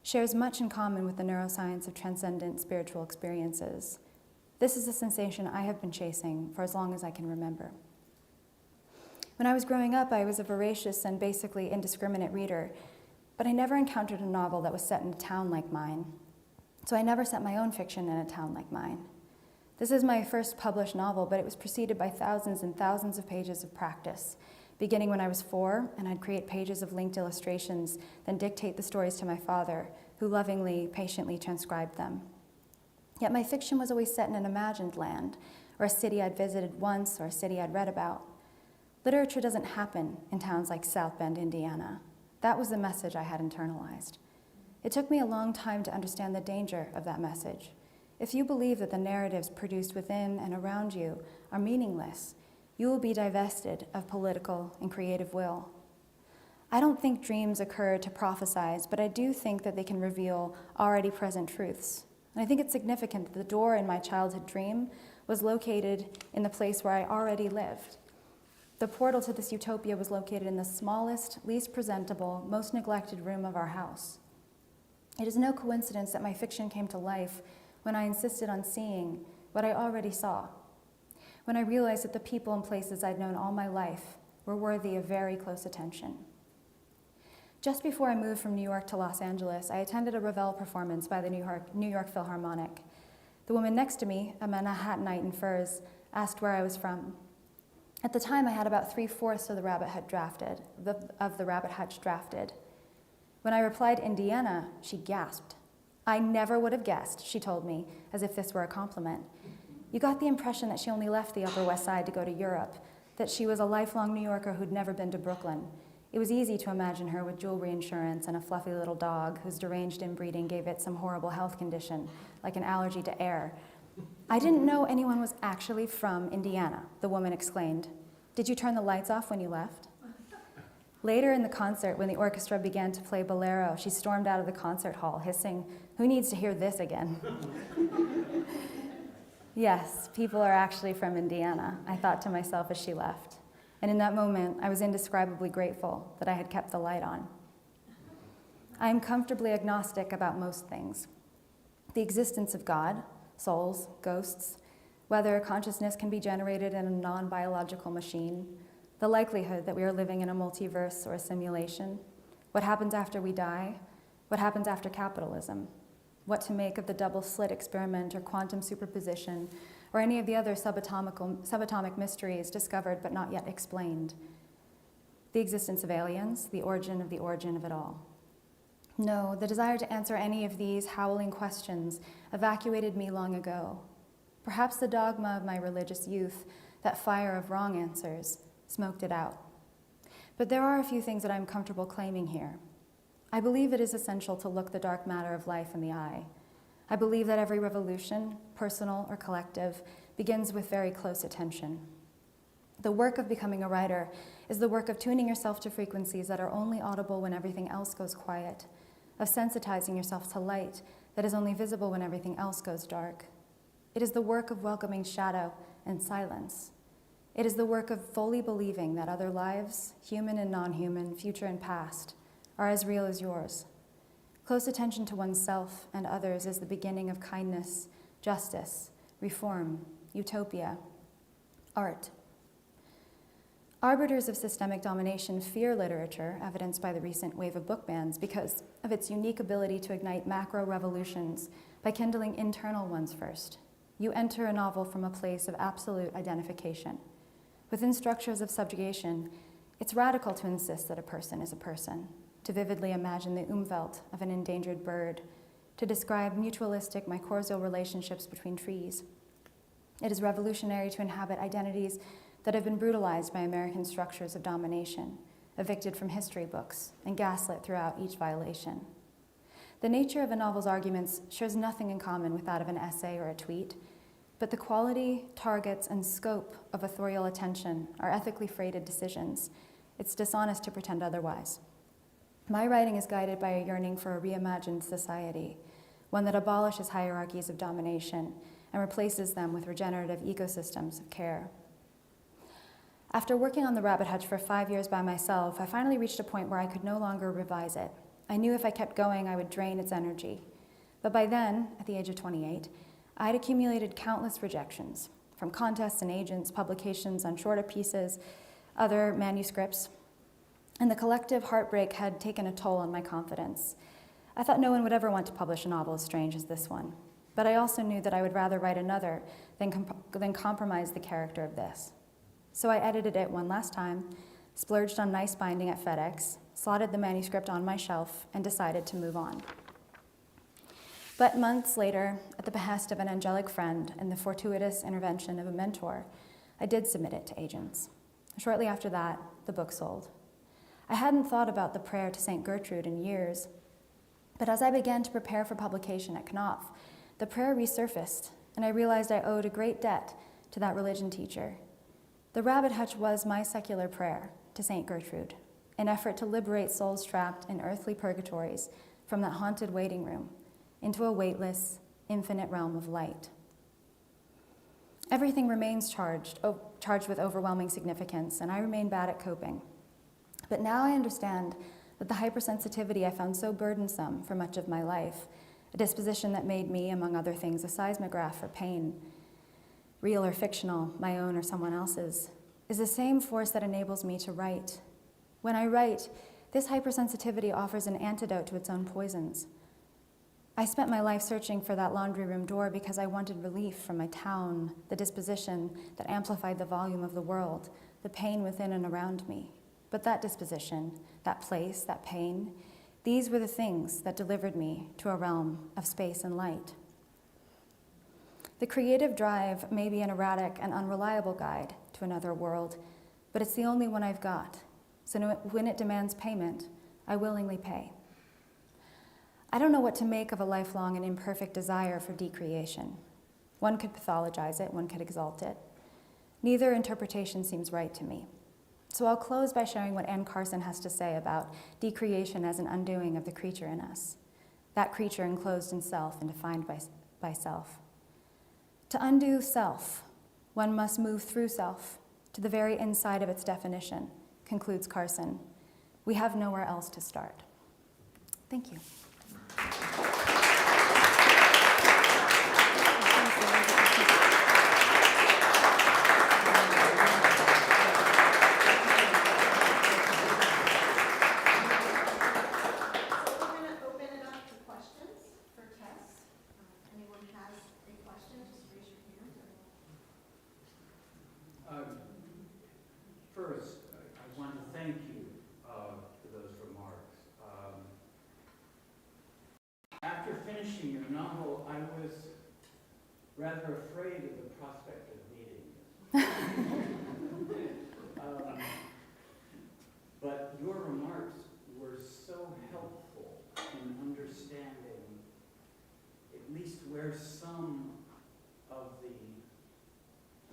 shares much in common with the neuroscience of transcendent spiritual experiences. This is a sensation I have been chasing for as long as I can remember. When I was growing up, I was a voracious and basically indiscriminate reader, but I never encountered a novel that was set in a town like mine. So I never set my own fiction in a town like mine. This is my first published novel, but it was preceded by thousands and thousands of pages of practice, beginning when I was 4, and I'd create pages of linked illustrations, then dictate the stories to my father, who lovingly, patiently transcribed them. Yet my fiction was always set in an imagined land, or a city I'd visited once, or a city I'd read about. Literature doesn't happen in towns like South Bend, Indiana. That was the message I had internalized. It took me a long time to understand the danger of that message. If you believe that the narratives produced within and around you are meaningless, you will be divested of political and creative will. I don't think dreams occur to prophesize, but I do think that they can reveal already present truths. And I think it's significant that the door in my childhood dream was located in the place where I already lived. The portal to this utopia was located in the smallest, least presentable, most neglected room of our house. It is no coincidence that my fiction came to life when I insisted on seeing what I already saw, when I realized that the people and places I'd known all my life were worthy of very close attention. Just before I moved from New York to Los Angeles, I attended a Ravel performance by the New York Philharmonic. The woman next to me, a Manhattanite in furs, asked where I was from. At the time, I had about 3/4 of the Rabbit Hutch drafted. When I replied Indiana, she gasped. I never would have guessed, she told me, as if this were a compliment. You got the impression that she only left the Upper West Side to go to Europe, that she was a lifelong New Yorker who'd never been to Brooklyn. It was easy to imagine her with jewelry insurance and a fluffy little dog whose deranged inbreeding gave it some horrible health condition, like an allergy to air. I didn't know anyone was actually from Indiana, the woman exclaimed. Did you turn the lights off when you left? Later in the concert, when the orchestra began to play Bolero, she stormed out of the concert hall, hissing, "Who needs to hear this again?" Yes, people are actually from Indiana, I thought to myself as she left. And in that moment, I was indescribably grateful that I had kept the light on. I am comfortably agnostic about most things. The existence of God, souls, ghosts, whether consciousness can be generated in a non-biological machine, the likelihood that we are living in a multiverse or a simulation, what happens after we die, what happens after capitalism, what to make of the double slit experiment or quantum superposition, or any of the other subatomic mysteries discovered but not yet explained. The existence of aliens, the origin of it all. No, the desire to answer any of these howling questions evacuated me long ago. Perhaps the dogma of my religious youth, that fire of wrong answers, smoked it out. But there are a few things that I'm comfortable claiming here. I believe it is essential to look the dark matter of life in the eye. I believe that every revolution, personal or collective, begins with very close attention. The work of becoming a writer is the work of tuning yourself to frequencies that are only audible when everything else goes quiet, of sensitizing yourself to light that is only visible when everything else goes dark. It is the work of welcoming shadow and silence. It is the work of fully believing that other lives, human and non-human, future and past, are as real as yours. Close attention to oneself and others is the beginning of kindness, justice, reform, utopia, art. Arbiters of systemic domination fear literature, evidenced by the recent wave of book bans, because of its unique ability to ignite macro revolutions by kindling internal ones first. You enter a novel from a place of absolute identification. Within structures of subjugation, it's radical to insist that a person is a person, to vividly imagine the Umwelt of an endangered bird, to describe mutualistic mycorrhizal relationships between trees. It is revolutionary to inhabit identities that have been brutalized by American structures of domination, evicted from history books, and gaslit throughout each violation. The nature of a novel's arguments shares nothing in common with that of an essay or a tweet, but the quality, targets, and scope of authorial attention are ethically freighted decisions. It's dishonest to pretend otherwise. My writing is guided by a yearning for a reimagined society, one that abolishes hierarchies of domination and replaces them with regenerative ecosystems of care. After working on The Rabbit Hutch for 5 years by myself, I finally reached a point where I could no longer revise it. I knew if I kept going, I would drain its energy. But by then, at the age of 28, I had accumulated countless rejections from contests and agents, publications on shorter pieces, other manuscripts, and the collective heartbreak had taken a toll on my confidence. I thought no one would ever want to publish a novel as strange as this one, but I also knew that I would rather write another than compromise the character of this. So I edited it one last time, splurged on nice binding at FedEx, slotted the manuscript on my shelf, and decided to move on. But months later, at the behest of an angelic friend and the fortuitous intervention of a mentor, I did submit it to agents. Shortly after that, the book sold. I hadn't thought about the prayer to St. Gertrude in years, but as I began to prepare for publication at Knopf, the prayer resurfaced, and I realized I owed a great debt to that religion teacher. The Rabbit Hutch was my secular prayer to St. Gertrude, an effort to liberate souls trapped in earthly purgatories from that haunted waiting room into a weightless, infinite realm of light. Everything remains charged with overwhelming significance, and I remain bad at coping. But now I understand that the hypersensitivity I found so burdensome for much of my life, a disposition that made me, among other things, a seismograph for pain, real or fictional, my own or someone else's, is the same force that enables me to write. When I write, this hypersensitivity offers an antidote to its own poisons. I spent my life searching for that laundry room door because I wanted relief from my town, the disposition that amplified the volume of the world, the pain within and around me. But that disposition, that place, that pain, these were the things that delivered me to a realm of space and light. The creative drive may be an erratic and unreliable guide to another world, but it's the only one I've got. So when it demands payment, I willingly pay. I don't know what to make of a lifelong and imperfect desire for decreation. One could pathologize it, one could exalt it. Neither interpretation seems right to me. So I'll close by sharing what Anne Carson has to say about decreation as an undoing of the creature in us, that creature enclosed in self and defined by self. To undo self, one must move through self to the very inside of its definition, concludes Carson. We have nowhere else to start. Thank you. First, I want to thank you for those remarks. After finishing your novel, I was rather afraid of the prospect of meeting you. But your remarks were so helpful in understanding at least where some of the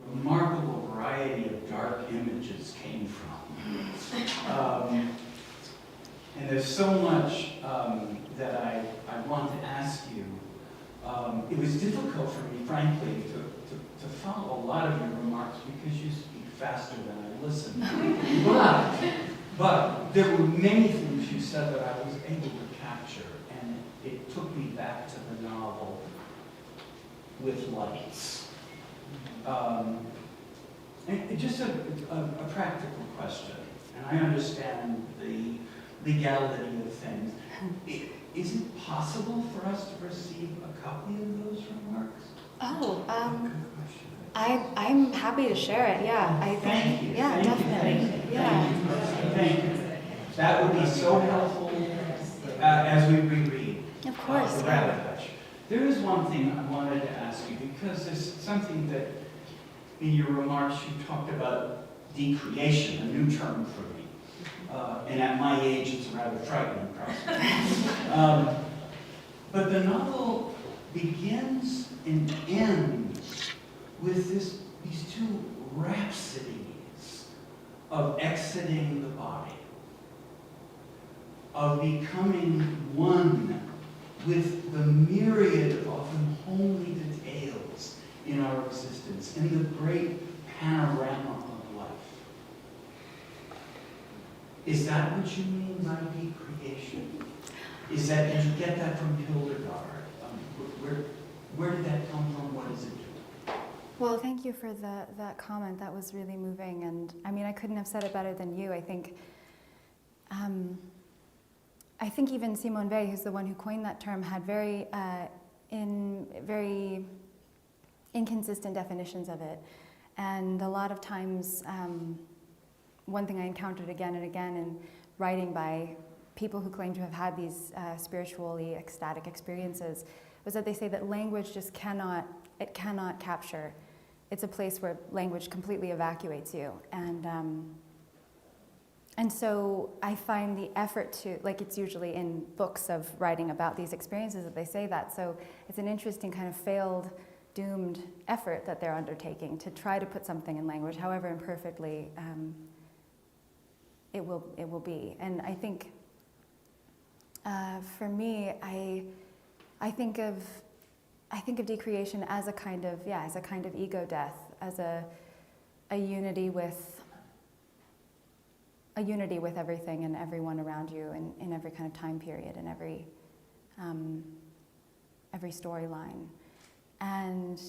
remarkable variety of dark images came from. And there's so much that I want to ask you. It was difficult for me, frankly, to follow a lot of your remarks because you speak faster than I listen. But there were many things you said that I was able to capture, and it took me back to the novel with lights. And just a practical question, and I understand the legality of things. Is it possible for us to receive a copy of those remarks? Oh, Good question. I'm happy to share it, yeah. Thank you. Yeah, Thank you, definitely. thank you, Yeah. Thank you. That would be so helpful as we reread. Of course. The Rabbit Hutch. There is one thing I wanted to ask you, because there's something that in your remarks you talked about decreation, a new term for me. And at my age, it's a rather frightening prospect. But the novel begins and ends with these two rhapsodies of exiting the body, of becoming one with the myriad of often homely details in our existence, in the great panorama of life. Is that what you mean by decreation? Did you get that from Hildegard? Where did that come from? What does it do? Well, thank you for that comment. That was really moving, and I mean, I couldn't have said it better than you. I think even Simone Weil, who's the one who coined that term, had very inconsistent definitions of it, and a lot of times, one thing I encountered again and again in writing by people who claim to have had these spiritually ecstatic experiences was that they say that language just cannot capture. It's a place where language completely evacuates you. And so I find the effort to, like it's usually in books of writing about these experiences that they say that. So it's an interesting kind of failed, doomed effort that they're undertaking to try to put something in language, however imperfectly it will be. And I think for me, I think of decreation as a kind of ego death, as a unity with everything and everyone around you, in every kind of time period and every storyline. And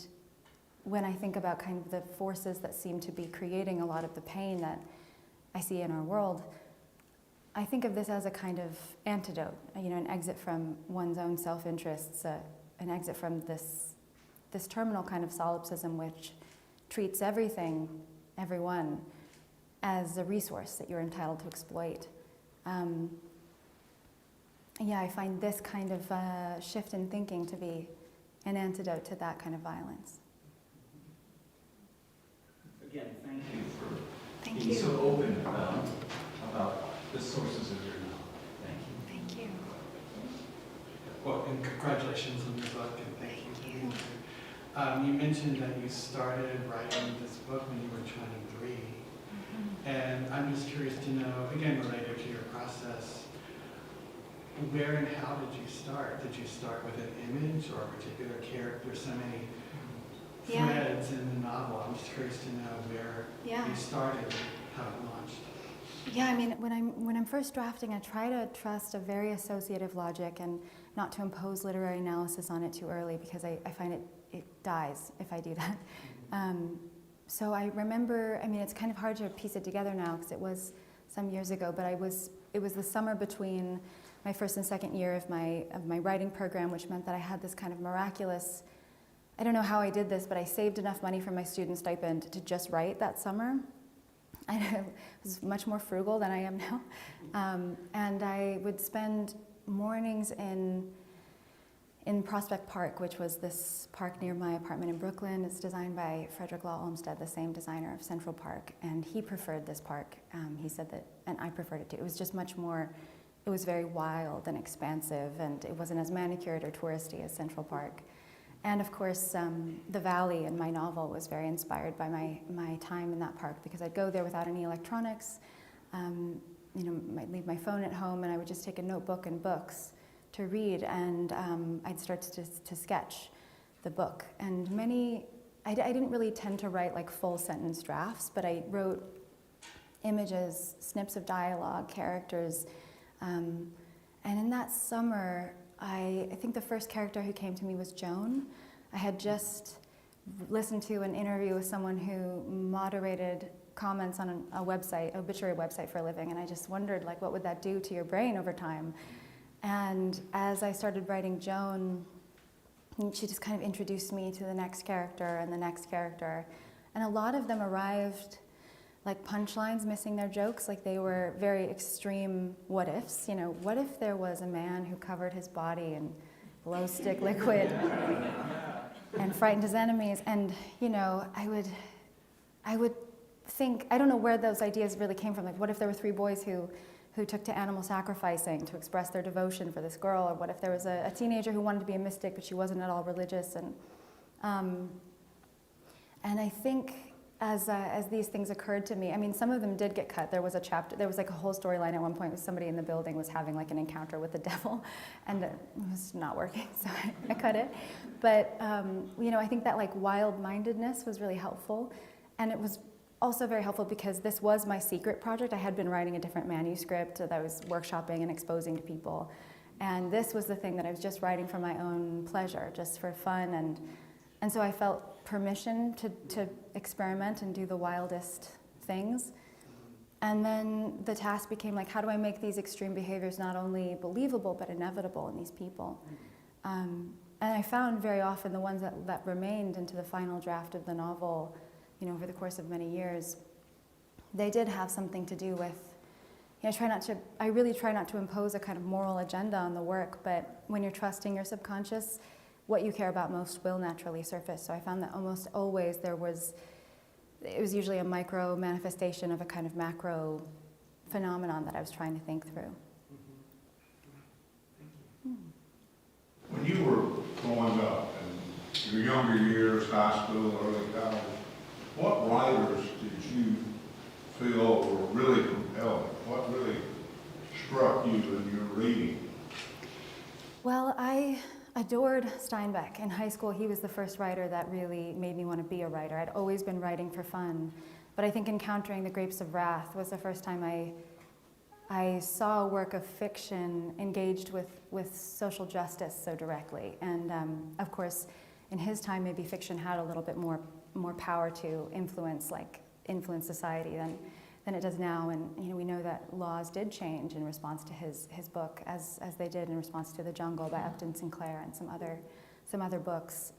when I think about kind of the forces that seem to be creating a lot of the pain that I see in our world, I think of this as a kind of antidote, an exit from one's own self-interests, an exit from this terminal kind of solipsism which treats everything, everyone, as a resource that you're entitled to exploit. I find this kind of shift in thinking to be an antidote to that kind of violence. being so open about the sources of your knowledge. Thank you. Thank you. Well, and congratulations on your book, and thank you for being here. You mentioned that you started writing this book when you were 23. And I'm just curious to know, again, related to your process, where and how did you start? Did you start with an image or a particular character? So many threads in the novel. I'm just curious to know where you started, how it launched. Yeah, I mean, when I'm first drafting, I try to trust a very associative logic and not to impose literary analysis on it too early, because I find it dies if I do that. So I remember, I mean, it's kind of hard to piece it together now because it was some years ago, but it was the summer between my first and second year of my writing program, which meant that I had this kind of miraculous, I don't know how I did this, but I saved enough money from my student stipend to just write that summer. I was much more frugal than I am now. And I would spend mornings in Prospect Park, which was this park near my apartment in Brooklyn. It's designed by Frederick Law Olmsted, the same designer of Central Park, and he preferred this park. He said that, and I preferred it too. It was just much more, it was very wild and expansive, and it wasn't as manicured or touristy as Central Park. And of course, the Valley in my novel was very inspired by my time in that park, because I'd go there without any electronics. I'd leave my phone at home, and I would just take a notebook and books to read, and I'd start to sketch the book. And I didn't really tend to write like full sentence drafts, but I wrote images, snips of dialogue, characters. And in that summer, I think the first character who came to me was Joan. I had just listened to an interview with someone who moderated comments on a website, obituary website for a living, and I just wondered, like, what would that do to your brain over time? And as I started writing Joan, she just kind of introduced me to the next character and the next character. And a lot of them arrived like punchlines missing their jokes, like they were very extreme what ifs. You know, what if there was a man who covered his body in glow stick liquid and frightened his enemies? And, you know, I would think, I don't know where those ideas really came from. Like, what if there were three boys who took to animal sacrificing to express their devotion for this girl? Or what if there was a teenager who wanted to be a mystic, but she wasn't at all religious? And I think as these things occurred to me, I mean, some of them did get cut. There was a chapter, there was like a whole storyline at one point where somebody in the building was having like an encounter with the devil, and it was not working, so I cut it. But, you know, I think that like wild-mindedness was really helpful, and it was also very helpful because this was my secret project. I had been writing a different manuscript that I was workshopping and exposing to people, and this was the thing that I was just writing for my own pleasure, just for fun, and so I felt permission to experiment and do the wildest things. And then the task became like, how do I make these extreme behaviors not only believable but inevitable in these people? And I found very often the ones that remained into the final draft of the novel, you know, over the course of many years, they did have something to do with, you know, I really try not to impose a kind of moral agenda on the work, but when you're trusting your subconscious, what you care about most will naturally surface. So I found that almost always it was usually a micro manifestation of a kind of macro phenomenon that I was trying to think through. When you were growing up, in your younger years, high school, early college, what writers did you feel were really compelling? What really struck you in your reading? Well, I adored Steinbeck. In high school, he was the first writer that really made me want to be a writer. I'd always been writing for fun, but I think Encountering the Grapes of Wrath was the first time I saw a work of fiction engaged with social justice so directly. And of course, in his time, maybe fiction had a little bit more power to influence society than it does now. And you know, we know that laws did change in response to his book, as they did in response to The Jungle by Upton Sinclair and some other books.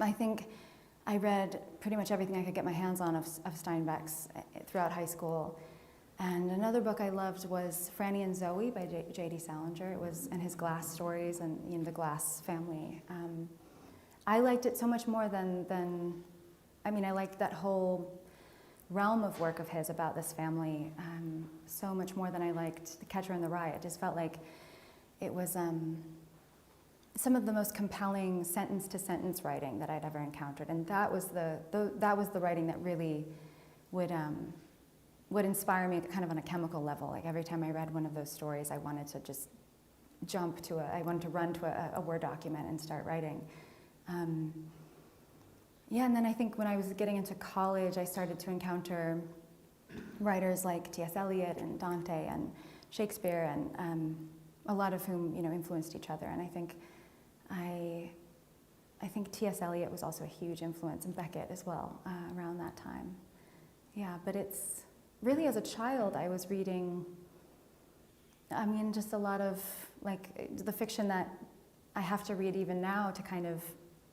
I think I read pretty much everything I could get my hands on of Steinbeck's throughout high school. And another book I loved was Franny and Zoe by J.D. Salinger. It was, and his Glass stories and, you know, the Glass family. I liked it so much more than I liked that whole realm of work of his about this family so much more than I liked The Catcher in the Rye. It just felt like it was some of the most compelling sentence-to-sentence writing that I'd ever encountered, and that was the writing that really would inspire me kind of on a chemical level. Like every time I read one of those stories, I wanted to just I wanted to run to a Word document and start writing. Yeah, and then I think when I was getting into college, I started to encounter writers like T.S. Eliot and Dante and Shakespeare, and a lot of whom, you know, influenced each other. And I think T.S. Eliot was also a huge influence, and Beckett as well, around that time. Yeah, but it's really, as a child, I was reading, I mean, just a lot of like the fiction that I have to read even now to kind of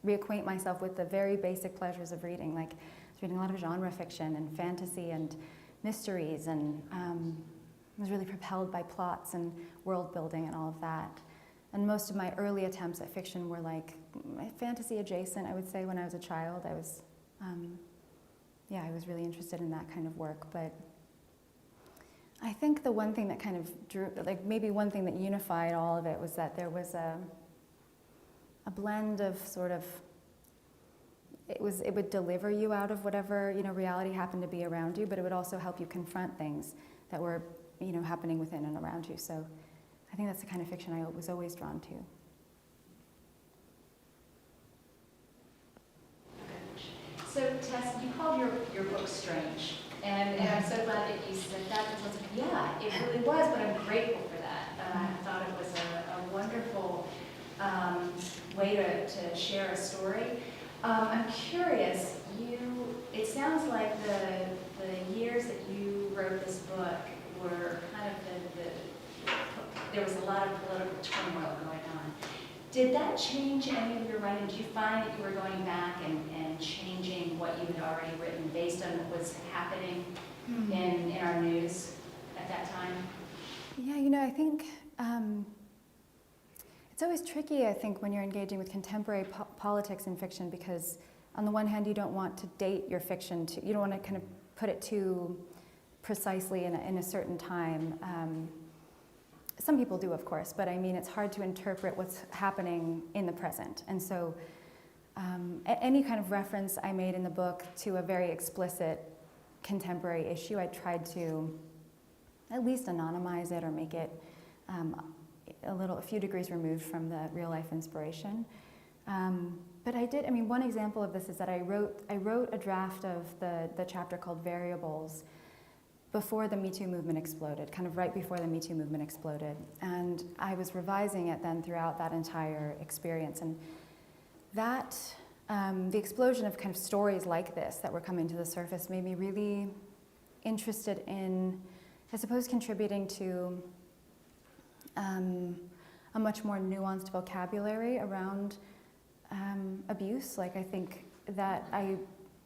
reacquaint myself with the very basic pleasures of reading. Like I was reading a lot of genre fiction and fantasy and mysteries, and was really propelled by plots and world building and all of that. And most of my early attempts at fiction were like fantasy adjacent, I would say. When I was a child, I was really interested in that kind of work. But I think the one thing that kind of drew, like maybe one thing that unified all of it, was that there was a blend of sort of, it would deliver you out of whatever, you know, reality happened to be around you, but it would also help you confront things that were, you know, happening within and around you. So I think that's the kind of fiction I was always drawn to. So Tess, you called your book strange, and I'm so glad that you said that, because yeah, it really was, but I'm grateful for that. I thought it was a wonderful way to share a story. I'm curious, it sounds like the years that you wrote this book were kind of there was a lot of political turmoil going on. Did that change any of your writing? Did you find that you were going back and changing what you had already written based on what was happening in our news at that time? Yeah, you know, I think it's always tricky, I think, when you're engaging with contemporary politics in fiction, because on the one hand, you don't want to date your fiction, you don't want to kind of put it too precisely in a certain time. Some people do, of course, but I mean, it's hard to interpret what's happening in the present. And so any kind of reference I made in the book to a very explicit contemporary issue, I tried to at least anonymize it or make it a few degrees removed from the real life inspiration. But I mean, one example of this is that I wrote a draft of the chapter called Variables before the Me Too movement exploded, kind of right before the Me Too movement exploded. And I was revising it then throughout that entire experience. And that, the explosion of kind of stories like this that were coming to the surface made me really interested in, I suppose, contributing to a much more nuanced vocabulary around abuse. Like, I think that I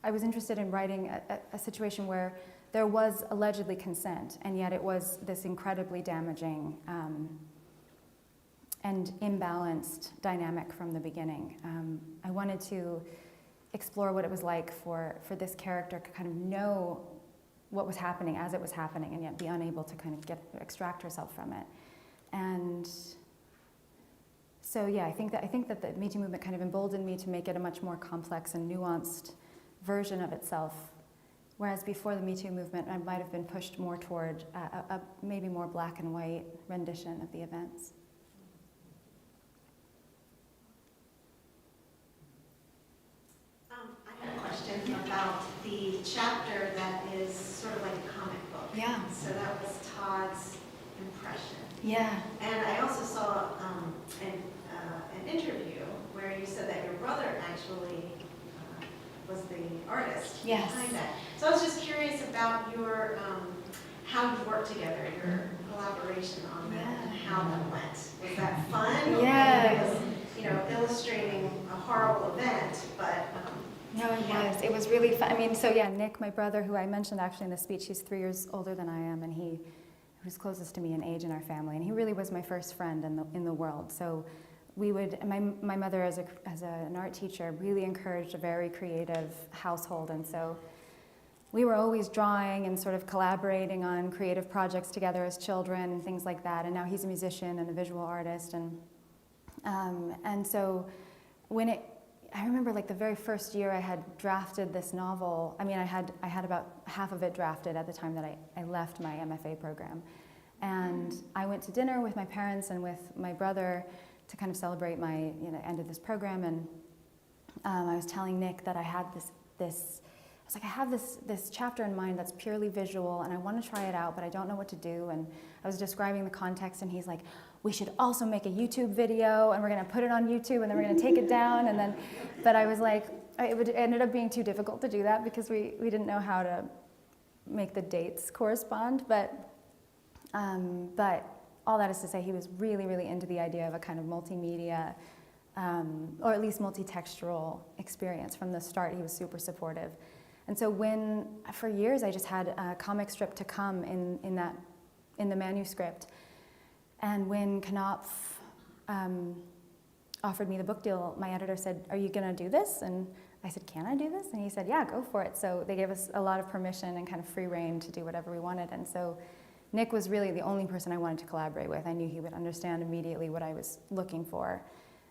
was interested in writing a situation where there was allegedly consent, and yet it was this incredibly damaging and imbalanced dynamic from the beginning. I wanted to explore what it was like for this character to kind of know what was happening as it was happening, and yet be unable to kind of extract herself from it. And so, yeah, I think that the Me Too movement kind of emboldened me to make it a much more complex and nuanced version of itself. Whereas before the Me Too movement, I might have been pushed more toward a maybe more black and white rendition of the events. I have a question about the chapter that is sort of like a comic book. Yeah. So that was Todd's impression. Yeah. And I also saw an interview where you said that your brother actually was the artist Yes. behind that. So I was just curious about your how you worked together, your collaboration on that, and how that went. Was that fun? Yeah. It was, illustrating a horrible event, but No, it was. It was really fun. I mean, so yeah, Nick, my brother, who I mentioned actually in the speech, he's 3 years older than I am, and he was closest to me in age in our family, and he really was my first friend in the world. So we would, my mother as an art teacher really encouraged a very creative household, and so we were always drawing and sort of collaborating on creative projects together as children and things like that. And now he's a musician and a visual artist. And so I remember like the very first year I had drafted this novel. I mean, I had about half of it drafted at the time that I left my MFA program. And I went to dinner with my parents and with my brother to kind of celebrate my end of this program. And I was telling Nick that I had I have this chapter in mind that's purely visual, and I want to try it out, but I don't know what to do. And I was describing the context, and he's like, we should also make a YouTube video, and we're going to put it on YouTube, and then we're going to take it down. But I was like, it ended up being too difficult to do that because we didn't know how to make the dates correspond. But all that is to say, he was really, really into the idea of a kind of multimedia, or at least multi-textual experience from the start. He was super supportive. And so for years, I just had a comic strip to come in the manuscript. And when Knopf offered me the book deal, my editor said, are you gonna do this? And I said, can I do this? And he said, yeah, go for it. So they gave us a lot of permission and kind of free rein to do whatever we wanted. And so Nick was really the only person I wanted to collaborate with. I knew he would understand immediately what I was looking for.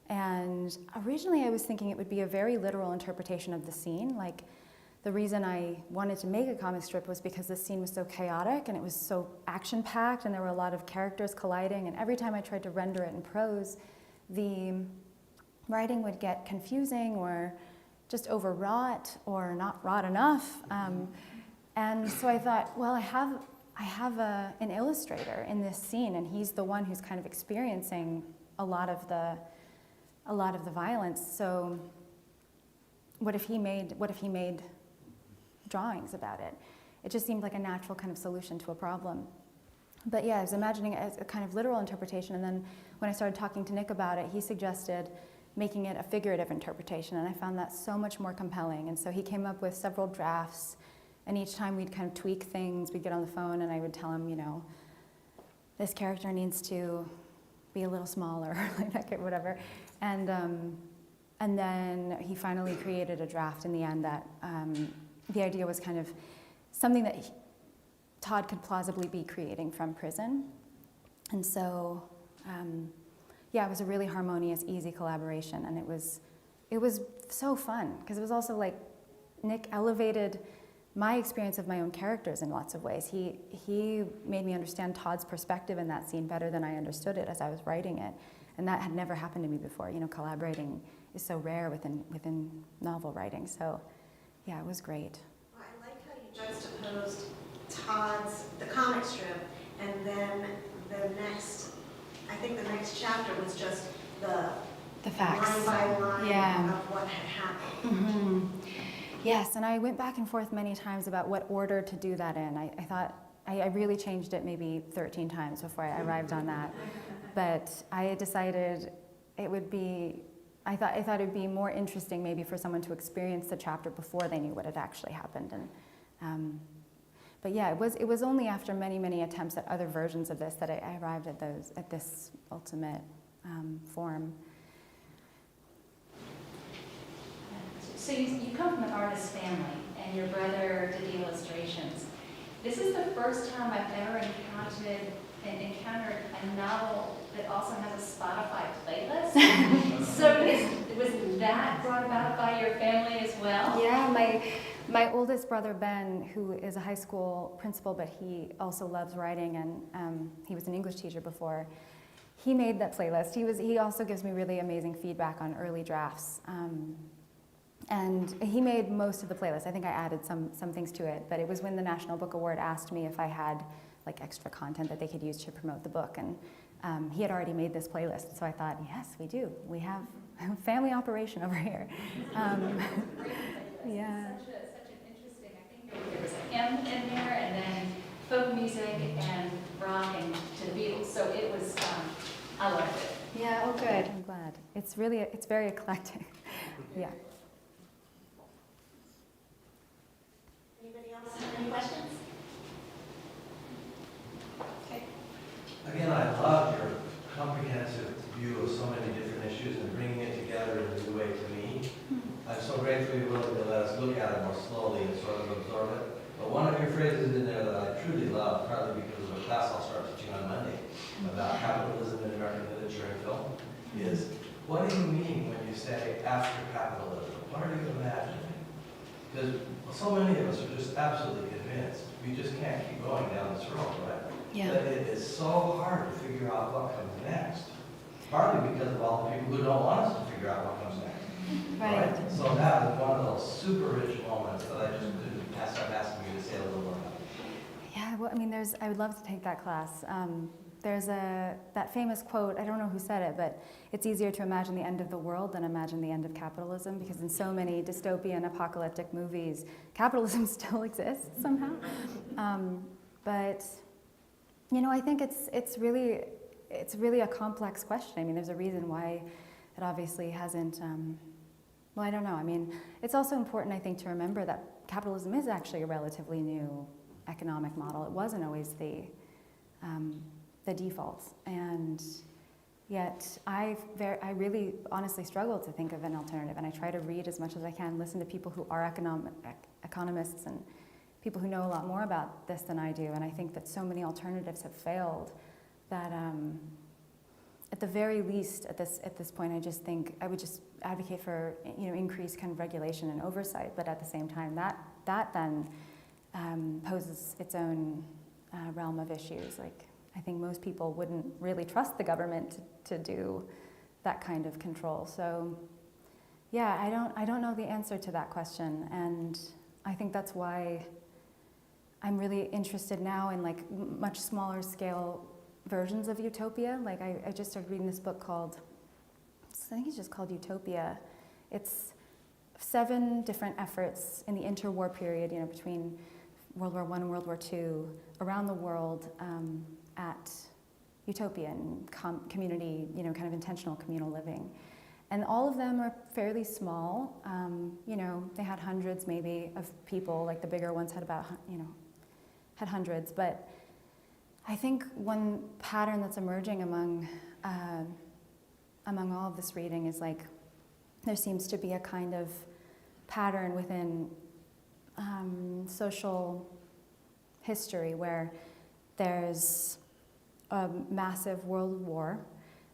And originally I was thinking it would be a very literal interpretation of the scene. Like, the reason I wanted to make a comic strip was because this scene was so chaotic and it was so action-packed and there were a lot of characters colliding, and every time I tried to render it in prose, the writing would get confusing or just overwrought or not wrought enough. And so I thought, well, I have an illustrator in this scene, and he's the one who's kind of experiencing a lot of the violence. So what if he made drawings about it? It just seemed like a natural kind of solution to a problem. But yeah, I was imagining it as a kind of literal interpretation, and then when I started talking to Nick about it, he suggested making it a figurative interpretation, and I found that so much more compelling. And so he came up with several drafts, and each time we'd kind of tweak things. We'd get on the phone and I would tell him, this character needs to be a little smaller, like that, or whatever. And then he finally created a draft in the end that the idea was kind of something that Todd could plausibly be creating from prison. And so, it was a really harmonious, easy collaboration, and it was so fun, because it was also like Nick elevated my experience of my own characters in lots of ways. He made me understand Todd's perspective in that scene better than I understood it as I was writing it, and that had never happened to me before. Collaborating is so rare within novel writing. So, yeah, it was great. Well, I like how you juxtaposed the comic strip, and then the next chapter was just the facts. line by line Yeah. of what had happened. Mm-hmm. Yes, and I went back and forth many times about what order to do that in. I thought I really changed it maybe 13 times before I arrived on that. But I decided it would be, I thought it would be more interesting maybe for someone to experience the chapter before they knew what had actually happened. And but yeah, it was only after many, many attempts at other versions of this that I arrived at this ultimate form. So you come from an artist family, and your brother did the illustrations. This is the first time I've ever encountered a novel that also has a Spotify playlist. So was that brought about by your family as well? Yeah, my oldest brother Ben, who is a high school principal, but he also loves writing, and he was an English teacher before. He made that playlist. He also gives me really amazing feedback on early drafts. And he made most of the playlist. I think I added some things to it, but it was when the National Book Award asked me if I had like extra content that they could use to promote the book, and he had already made this playlist, so I thought, yes, we do. We have a family operation over here. Yeah. Such an interesting, I think there was a hymn in there, and then folk music and rock and to the Beatles, so it was, I loved it. Yeah, oh good, I'm glad. It's very eclectic, yeah. Anybody else have any questions? Okay. Again, I love your comprehensive view of so many different issues and bringing it together in a new way to me. I'm so grateful you're willing to let us look at it more slowly and sort of absorb it. But one of your phrases in there that I truly love, partly because of a class I'll start teaching on Monday about capitalism in American literature and film, is what do you mean when you say after capitalism? What are you imagining? Because so many of us are just absolutely convinced we just can't keep going down this road, right? Yeah. That it is so hard to figure out what comes next. Partly because of all the people who don't want us to figure out what comes next. Right. So that is one of those super rich moments that I just couldn't start asking you to say a little more about. Yeah, well, I mean, I would love to take that class. There's that famous quote, I don't know who said it, but it's easier to imagine the end of the world than imagine the end of capitalism, because in so many dystopian apocalyptic movies, capitalism still exists somehow. But, you know, I think it's really a complex question. I mean, there's a reason why it obviously hasn't, well, I don't know. I mean, it's also important, I think, to remember that capitalism is actually a relatively new economic model. It wasn't always the default. And yet I really honestly struggle to think of an alternative. And I try to read as much as I can, listen to people who are economists and people who know a lot more about this than I do. And I think that so many alternatives have failed that at the very least, at this point, I just think I would just advocate for, you know, increased kind of regulation and oversight. But at the same time, that then poses its own realm of issues. Like, I think most people wouldn't really trust the government to do that kind of control. So, yeah, I don't know the answer to that question, and I think that's why I'm really interested now in like much smaller scale versions of utopia. Like I just started reading this book called, I think it's just called Utopia. It's 7 different efforts in the interwar period, you know, between World War I and World War II, around the world at utopia and community, you know, kind of intentional communal living. And all of them are fairly small. You know, they had hundreds maybe of people, like the bigger ones had about, you know, had hundreds. But I think one pattern that's emerging among all of this reading is like, there seems to be a kind of pattern within social history where there's a massive world war,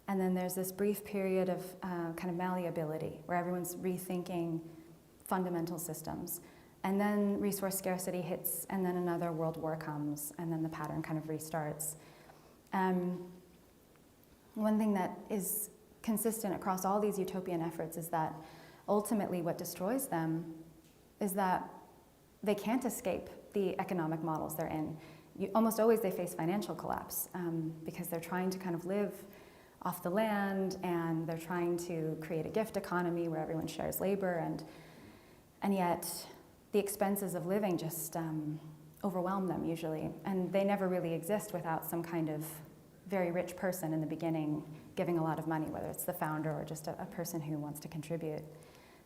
and then there's this brief period of kind of malleability where everyone's rethinking fundamental systems. And then resource scarcity hits, and then another world war comes, and then the pattern kind of restarts. One thing that is consistent across all these utopian efforts is that ultimately what destroys them is that they can't escape the economic models they're in. Almost always they face financial collapse because they're trying to kind of live off the land, and they're trying to create a gift economy where everyone shares labor, and yet the expenses of living just overwhelm them usually, and they never really exist without some kind of very rich person in the beginning giving a lot of money, whether it's the founder or just a person who wants to contribute.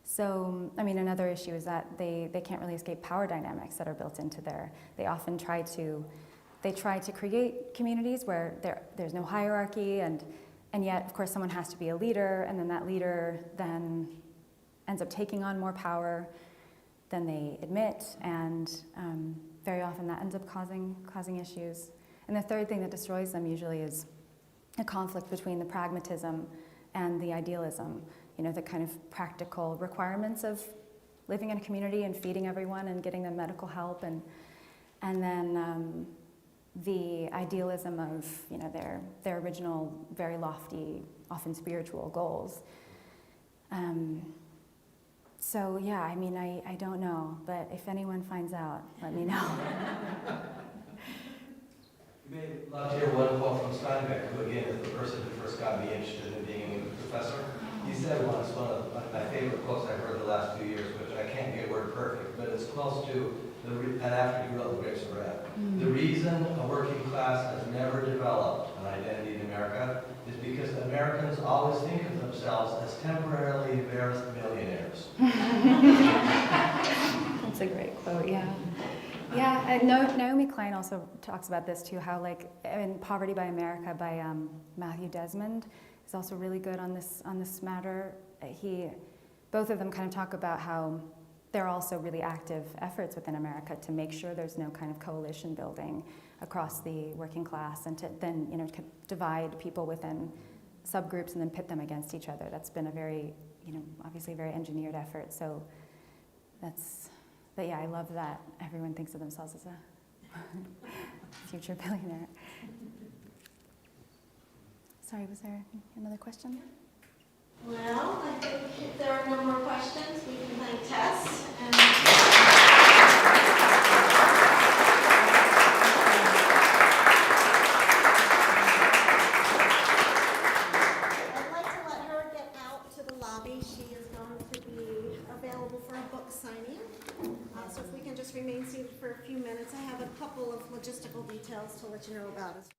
So, I mean, another issue is that they can't really escape power dynamics that are built into they often try to create communities where there's no hierarchy, and yet, of course, someone has to be a leader, and then that leader then ends up taking on more power than they admit, and very often that ends up causing issues. And the third thing that destroys them usually is a conflict between the pragmatism and the idealism, you know, the kind of practical requirements of living in a community and feeding everyone and getting them medical help, and then the idealism of, you know, their original, very lofty, often spiritual goals. So yeah, I mean, I don't know, but if anyone finds out, let me know. You may love to hear one quote from Steinbeck, who again is the person who first got me interested in being a professor. He said once, one of my favorite quotes I've heard the last 2 years, which I can't get word perfect, but it's close to, and after he wrote The Grapes of Wrath, the reason a working class has never developed an identity in America is because Americans always think of themselves as temporarily embarrassed millionaires. That's a great quote, yeah. Yeah, Naomi Klein also talks about this too, how like in Poverty by America by Matthew Desmond is also really good on this matter. Both of them kind of talk about how there are also really active efforts within America to make sure there's no kind of coalition building across the working class, and to then, you know, divide people within subgroups and then pit them against each other. That's been a very, you know, obviously very engineered effort. So but yeah, I love that everyone thinks of themselves as a future billionaire. Sorry, was there another question? Well, I think if there are no more questions, we can thank Tess. And I'd like to let her get out to the lobby. She is going to be available for a book signing. So if we can just remain seated for a few minutes, I have a couple of logistical details to let you know about as well.